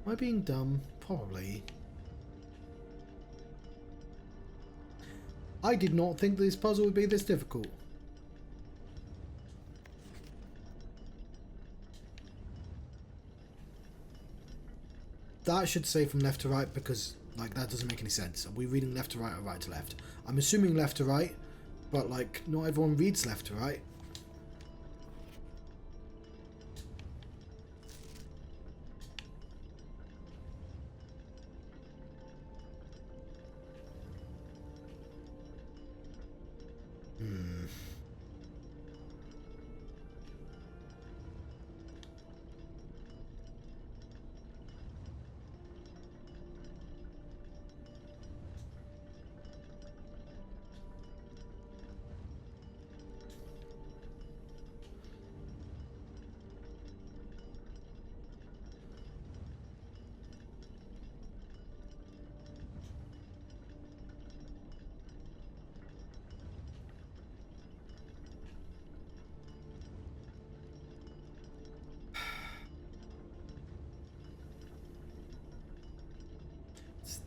Am I being dumb? Probably. I did not think this puzzle would be this difficult. That should say from left to right because, like, that doesn't make any sense. Are we reading left to right or right to left? I'm assuming left to right, but, like, not everyone reads left to right.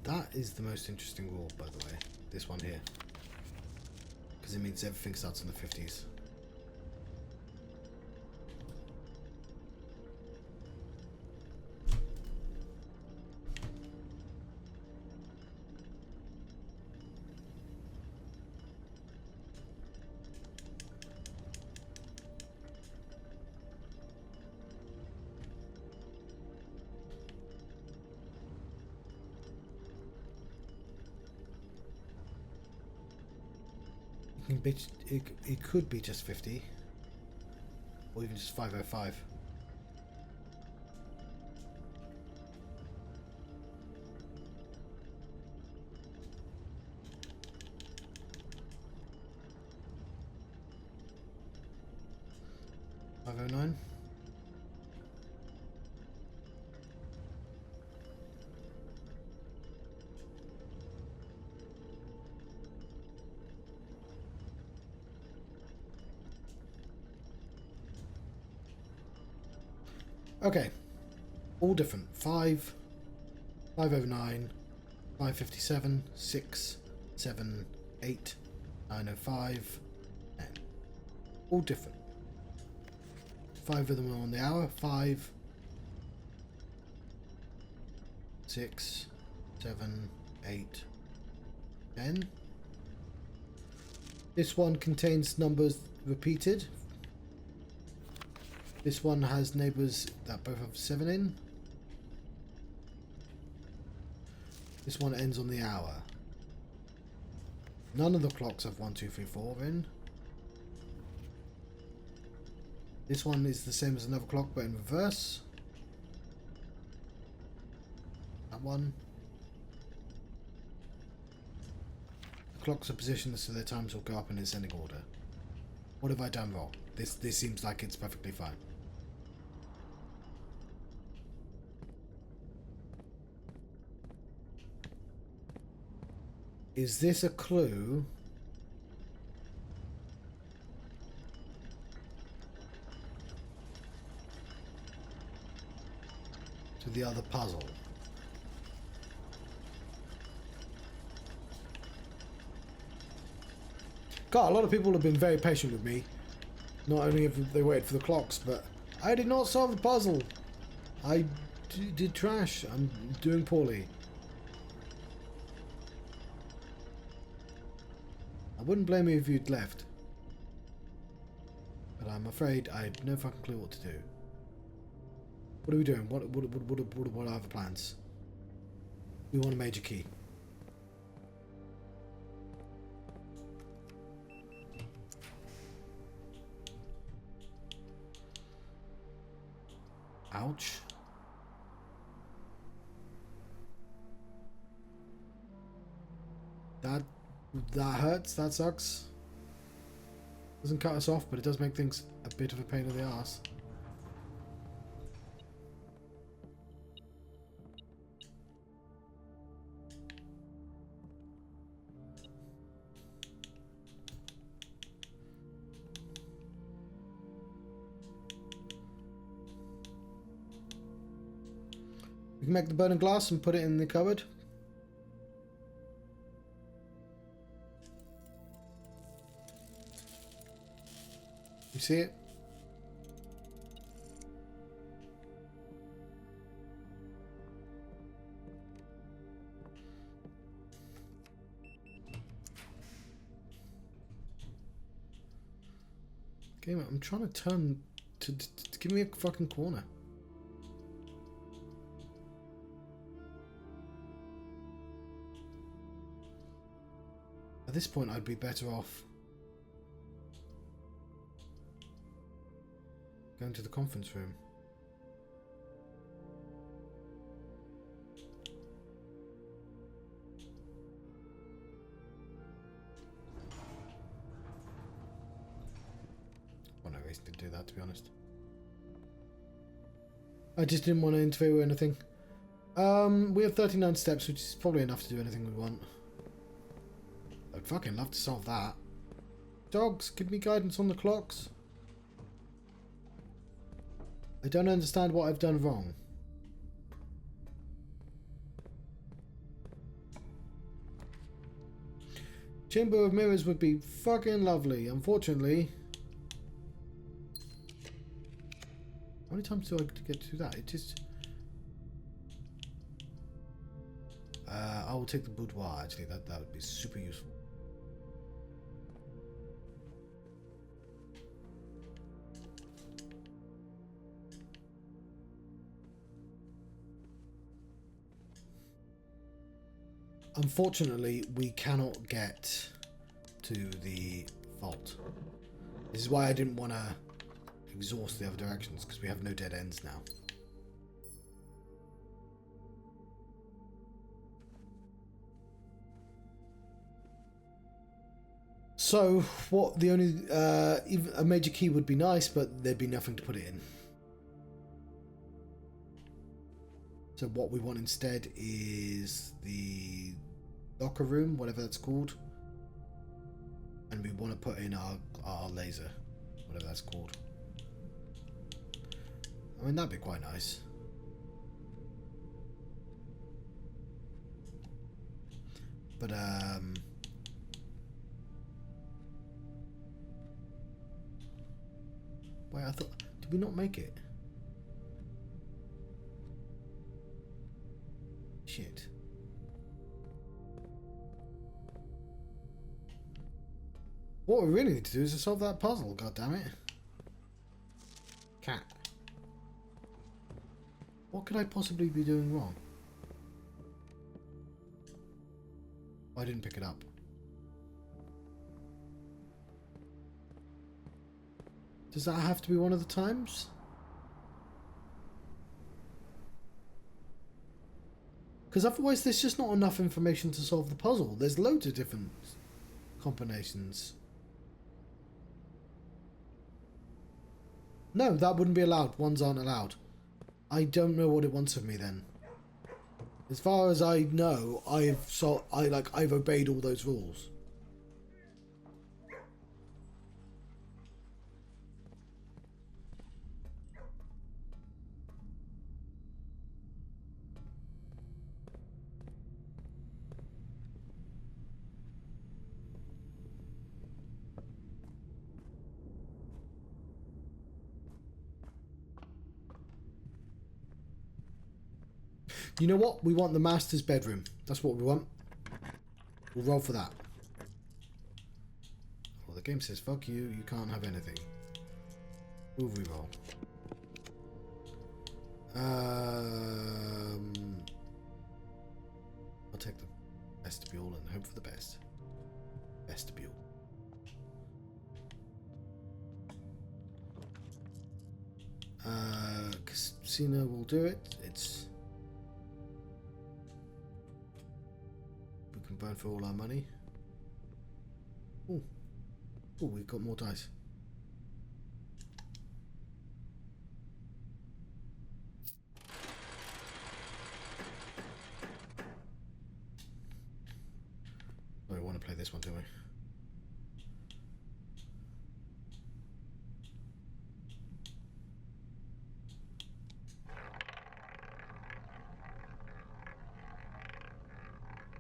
That is the most interesting rule, by the way. This one here. Because it means everything starts in the 50s. It could be just 50, or even just 505. $509. Okay, all different. 5, 509, 557, 6, 7, 8, 905, 10. All different. 5 of them are on the hour. 5, 6, 7, 8, 10. This one contains numbers repeated. This one has neighbours that both have 7 in. This one ends on the hour. None of the clocks have 1, 2, 3, 4 in. This one is the same as another clock but in reverse. That one. clocks are positioned so their times will go up in ascending order. What have I done wrong? This seems like it's perfectly fine. Is this a clue? To the other puzzle? God, a lot of people have been very patient with me. Not only have they waited for the clocks, but I did not solve the puzzle. I did trash. I'm doing poorly. I wouldn't blame you if you'd left. But I'm afraid I have no fucking clue what to do. What are we doing? What are our plans? We want a major key. Ouch. That hurts. That sucks. Doesn't cut us off, but it does make things a bit of a pain in the ass. We can make the burning glass and put it in the cupboard. You see it? Game, I'm trying to turn to give me a fucking corner. At this point, I'd be better off going to the conference room. Well, no reason to do that, to be honest. I just didn't want to interfere with anything. We have 39 steps, which is probably enough to do anything we want. I'd fucking love to solve that. Dogs, give me guidance on the clocks. I don't understand what I've done wrong. Chamber of Mirrors would be fucking lovely. Unfortunately. How many times do I get to do that? It just... I will take the boudoir, actually. That would be super useful. Unfortunately, we cannot get to the vault. This is why I didn't want to exhaust the other directions, because we have no dead ends now. So, what the only... even a major key would be nice, but there'd be nothing to put it in. So what we want instead is the locker room, whatever that's called. And we want to put in our laser, whatever that's called. I mean, that'd be quite nice. But, wait, I thought... Did we not make it? Shit. What we really need to do is to solve that puzzle, God damn it. Cat. What could I possibly be doing wrong? I didn't pick it up. Does that have to be one of the times? Because otherwise there's just not enough information to solve the puzzle. There's loads of different combinations. No, that wouldn't be allowed. Ones aren't allowed. I don't know what it wants of me then. As far as I know, I've obeyed all those rules. You know what? We want the master's bedroom. That's what we want. We'll roll for that. Well, the game says, fuck you, you can't have anything. We'll re-roll. I'll take the vestibule and hope for the best. Vestibule. Casino will do it. It's... We can burn for all our money. Oh, we've got more dice. Oh, we want to play this one, don't we?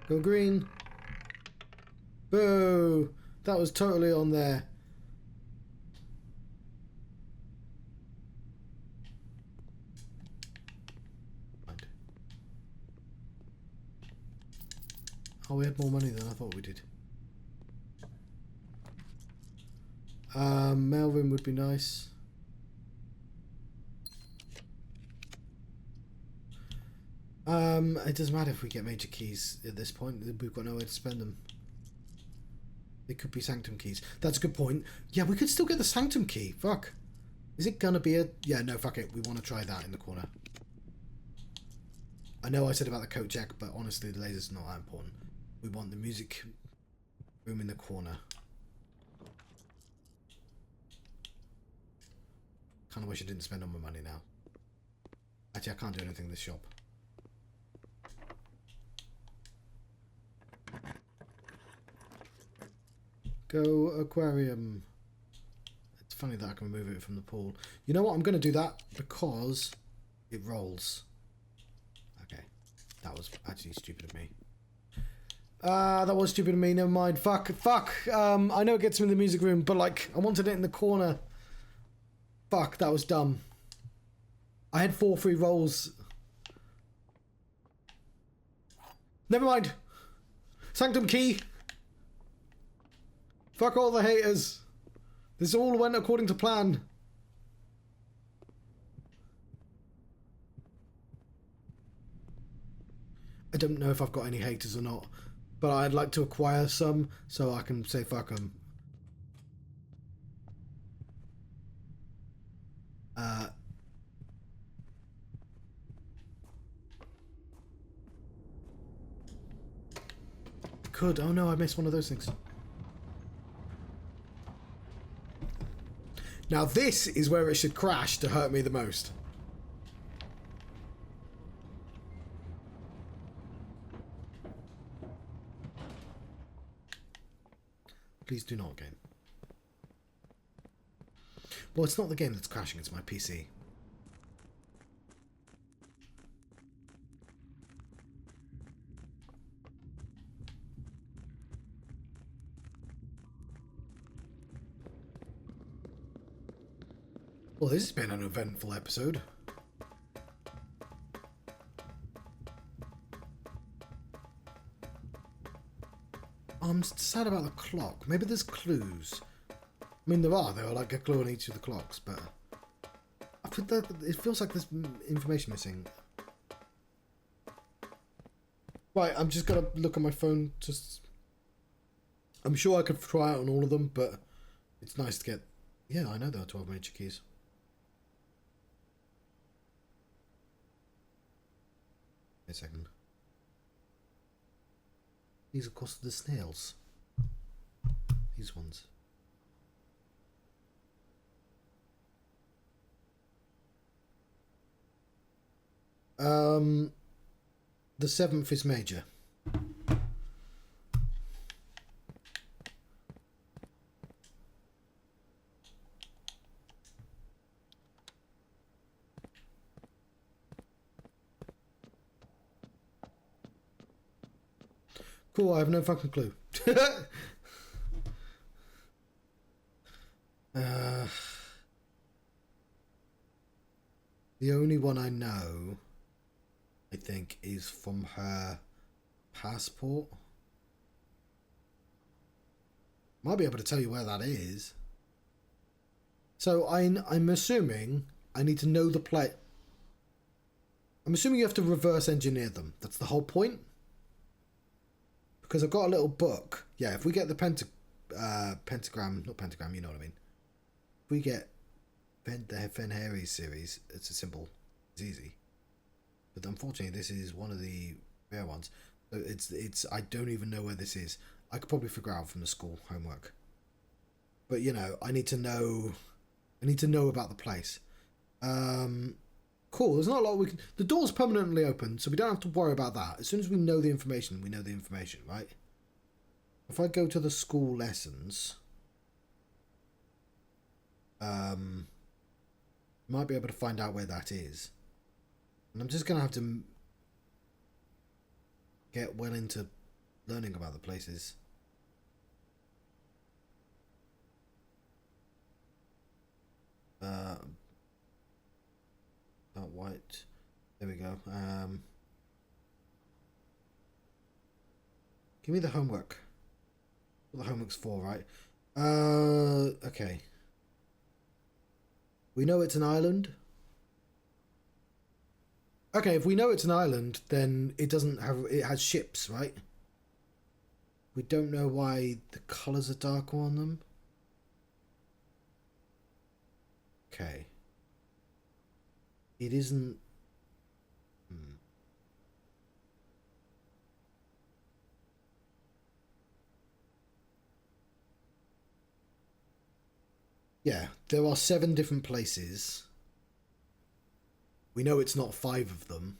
Go green. Boo! That was totally on there. Oh, we had more money than I thought we did. Melvin would be nice. It doesn't matter if we get major keys at this point. We've got nowhere to spend them. It could be Sanctum Keys. That's a good point. Yeah, we could still get the Sanctum Key. Fuck. Is it gonna be a... Yeah, no, fuck it. We want to try that in the corner. I know I said about the coat check, but honestly, the laser's not that important. We want the music room in the corner. Kind of wish I didn't spend all my money now. Actually, I can't do anything in this shop. Go aquarium. It's funny that I can remove it from the pool. You know what? I'm going to do that because it rolls. Okay. That was actually stupid of me. That was stupid of me. Never mind. Fuck. I know it gets me in the music room, but like, I wanted it in the corner. Fuck, that was dumb. I had 4 free rolls. Never mind. Sanctum Key. Fuck all the haters. This all went according to plan. I don't know if I've got any haters or not, but I'd like to acquire some so I can say fuck them. Could. Oh no, I missed one of those things. Now this is where it should crash to hurt me the most. Please do not, game. Well, it's not the game that's crashing, it's my PC. Well, this has been an eventful episode. I'm sad about the clock. Maybe there's clues. I mean, there are like a clue on each of the clocks, but I think that it feels like there's information missing. Right, I'm just gonna look at my phone. I'm sure I could try out on all of them, but it's nice to get. Yeah, I know there are 12 major keys. A second. These, of course, are the snails. these ones. The 7th is major. Cool, I have no fucking clue. The only one I know, I think, is from her passport. Might be able to tell you where that is. So I'm assuming I need to know the play. I'm assuming you have to reverse engineer them. That's the whole point. Because I've got a little book. Yeah, if we get the pentagram, not pentagram, you know what I mean. If we get the Fenharies series, it's a symbol. It's easy. But unfortunately, this is one of the rare ones. So it's I don't even know where this is. I could probably figure out from the school homework. But you know, I need to know about the place. Cool. There's not a lot we can. The door's permanently open, so we don't have to worry about that. As soon as we know the information, we know the information, right? If I go to the school lessons, might be able to find out where that is. And I'm just gonna have to get well into learning about the places. Not white. There we go. Give me the homework. What the homework's for, right? Okay. We know it's an island. Okay, if we know it's an island, then it has ships, right? We don't know why the colours are darker on them. Okay. It isn't... Yeah, there are 7 different places. We know it's not 5 of them.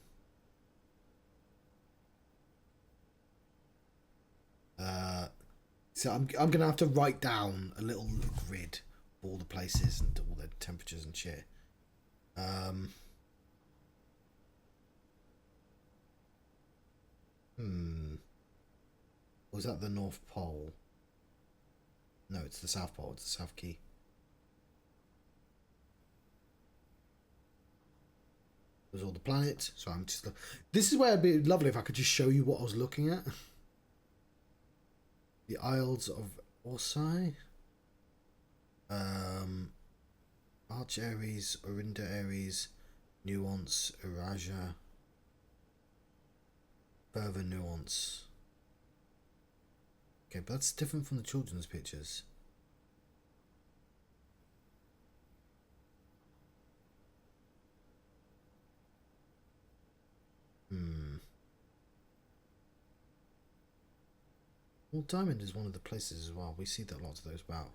So I'm gonna have to write down a little grid of all the places and all the temperatures and shit. Was that the North Pole? No, it's the South Pole. It's the South Key. There's all the planets. So I'm just... This is where it'd be lovely if I could just show you what I was looking at. The Isles of Orsai. Arch Aries, Orinda Aries, Nuance, Eraja. Further Nuance. Okay, but that's different from the children's pictures. Well, Diamond is one of the places as well. We see that lots of those about.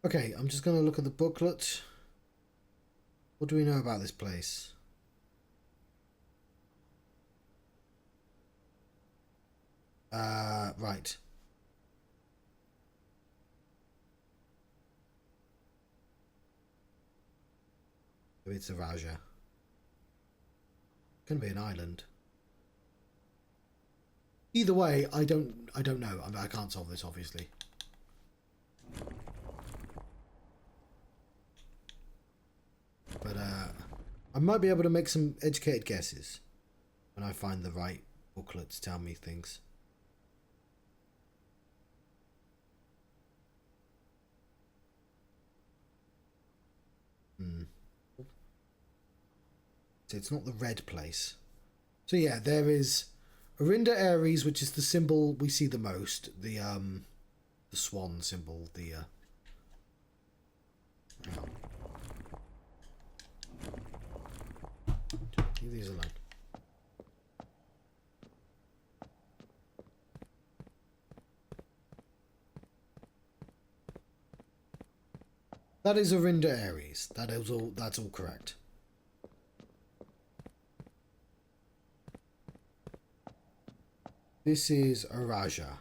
Okay, I'm just going to look at the booklet. What do we know about this place? Right. It's a Raja. It's gonna be an island. Either way, I don't know. I mean, I can't solve this, obviously. But I might be able to make some educated guesses when I find the right booklet to tell me things. So it's not the red place. So yeah, there is Orinda Aries, which is the symbol we see the most. The swan symbol. Leave these alone. That is Arinda Aries. That's all correct. This is Araja.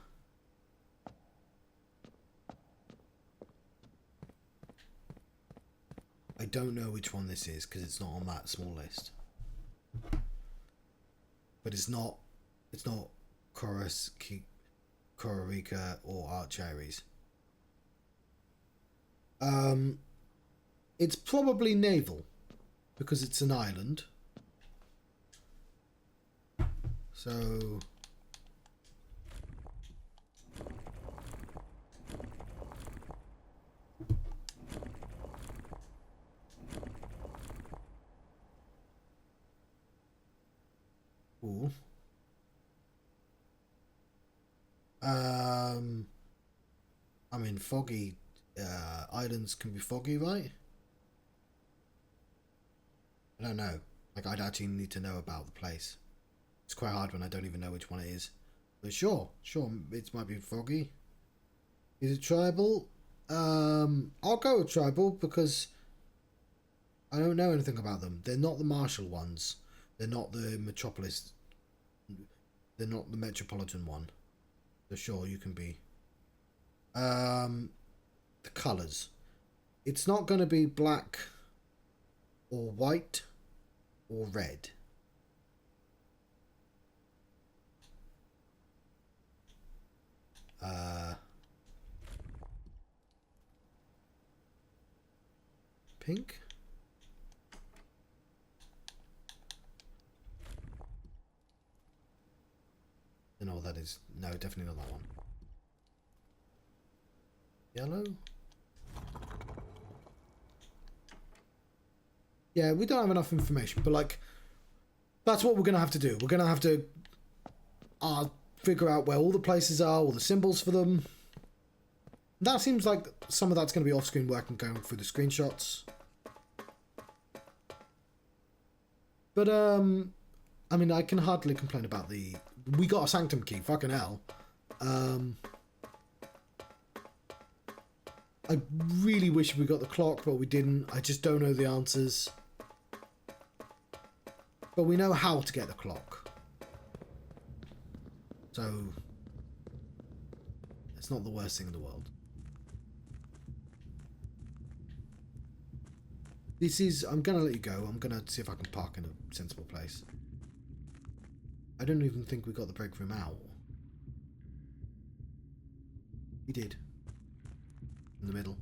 I don't know which one this is because it's not on that small list. But it's not Kororika or Archaries. It's probably naval because it's an island. So ooh. I mean, foggy islands can be foggy, right? I don't know. Like, I'd actually need to know about the place. It's quite hard when I don't even know which one it is. But sure, it might be foggy. Is it tribal? I'll go with tribal because I don't know anything about them. They're not the martial ones. They're not the metropolis. They're not the metropolitan one. So sure, you can be. The colours. It's not going to be black or white or red. Pink? I don't know what that is. No, definitely not that one. Yellow? Yeah, we don't have enough information, but like, that's what we're going to have to do. We're going to have to figure out where all the places are, all the symbols for them. That seems like some of that's going to be off-screen work and going through the screenshots. But, I mean, I can hardly complain about the... We got a Sanctum Key, fucking hell. I really wish we got the clock, but we didn't. I just don't know the answers. But we know how to get the clock. So, it's not the worst thing in the world. This is... I'm going to let you go. I'm going to see if I can park in a sensible place. I don't even think we got the break room out. We did. In the middle.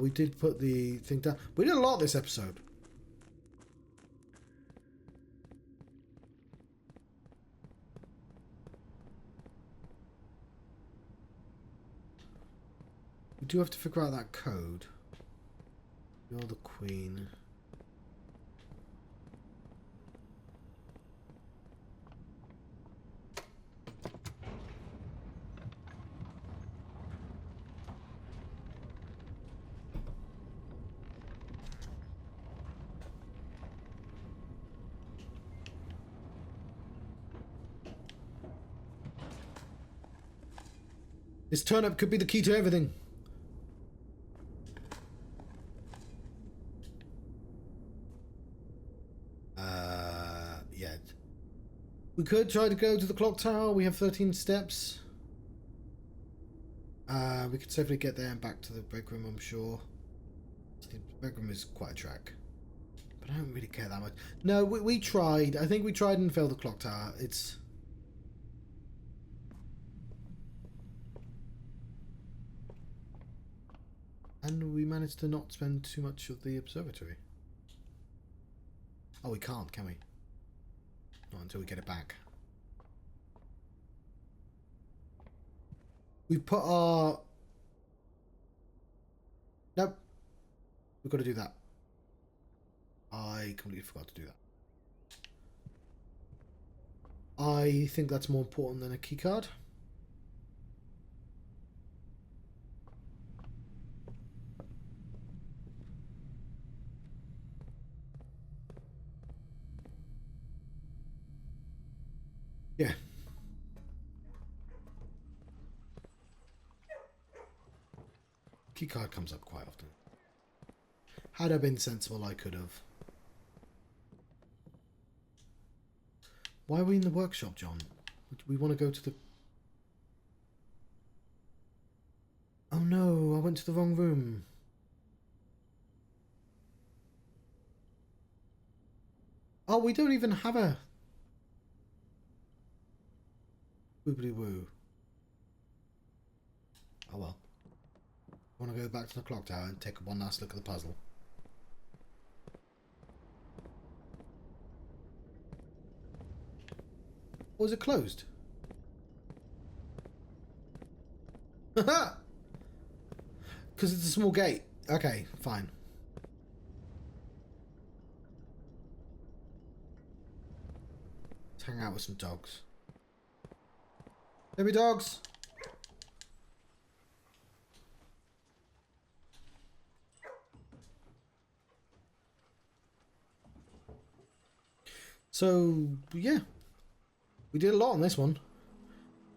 We did put the thing down. We did a lot this episode. We do have to figure out that code. You're the queen. This turnip could be the key to everything. Yeah. We could try to go to the clock tower. We have 13 steps. We could safely get there and back to the break room, I'm sure. The break room is quite a trek. But I don't really care that much. No, we tried. I think we tried and failed the clock tower. It's... And we managed to not spend too much of the observatory. Oh, we can't, can we? Not until we get it back. We've put our... Nope. We've got to do that. I completely forgot to do that. I think that's more important than a keycard. Keycard comes up quite often. Had I been sensible, I could have. Why are we in the workshop, John? We want to go to the... Oh no, I went to the wrong room. Oh, we don't even have a... Wibbly woo. Oh well. I want to go back to the clock tower and take one last look at the puzzle. Or is it closed? Haha! Because it's a small gate. Okay, fine. Let's hang out with some dogs. Baby dogs! So, yeah. We did a lot on this one.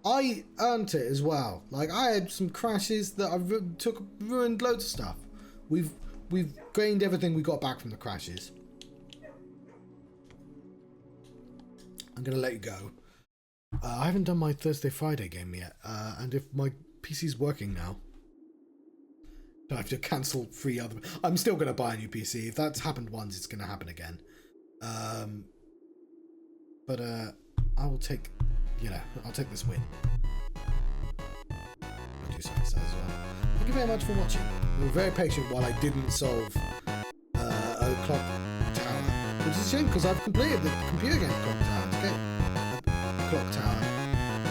I earned it as well. Like, I had some crashes that I ruined loads of stuff. We've gained everything we got back from the crashes. I'm going to let you go. I haven't done my Thursday-Friday game yet. And if my PC's working now, I have to cancel 3 other... I'm still going to buy a new PC. If that's happened once, it's going to happen again. But I will take... You know, I'll take this win. I'll do something as well. Thank you very much for watching. You were very patient while I didn't solve a clock tower. Which is a shame, because I've completed the computer game clock tower. It's great. Clock tower.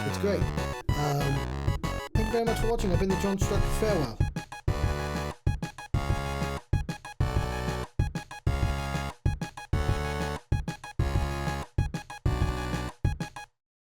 It's great. Thank you very much for watching. I've been the Johnstruct. Farewell.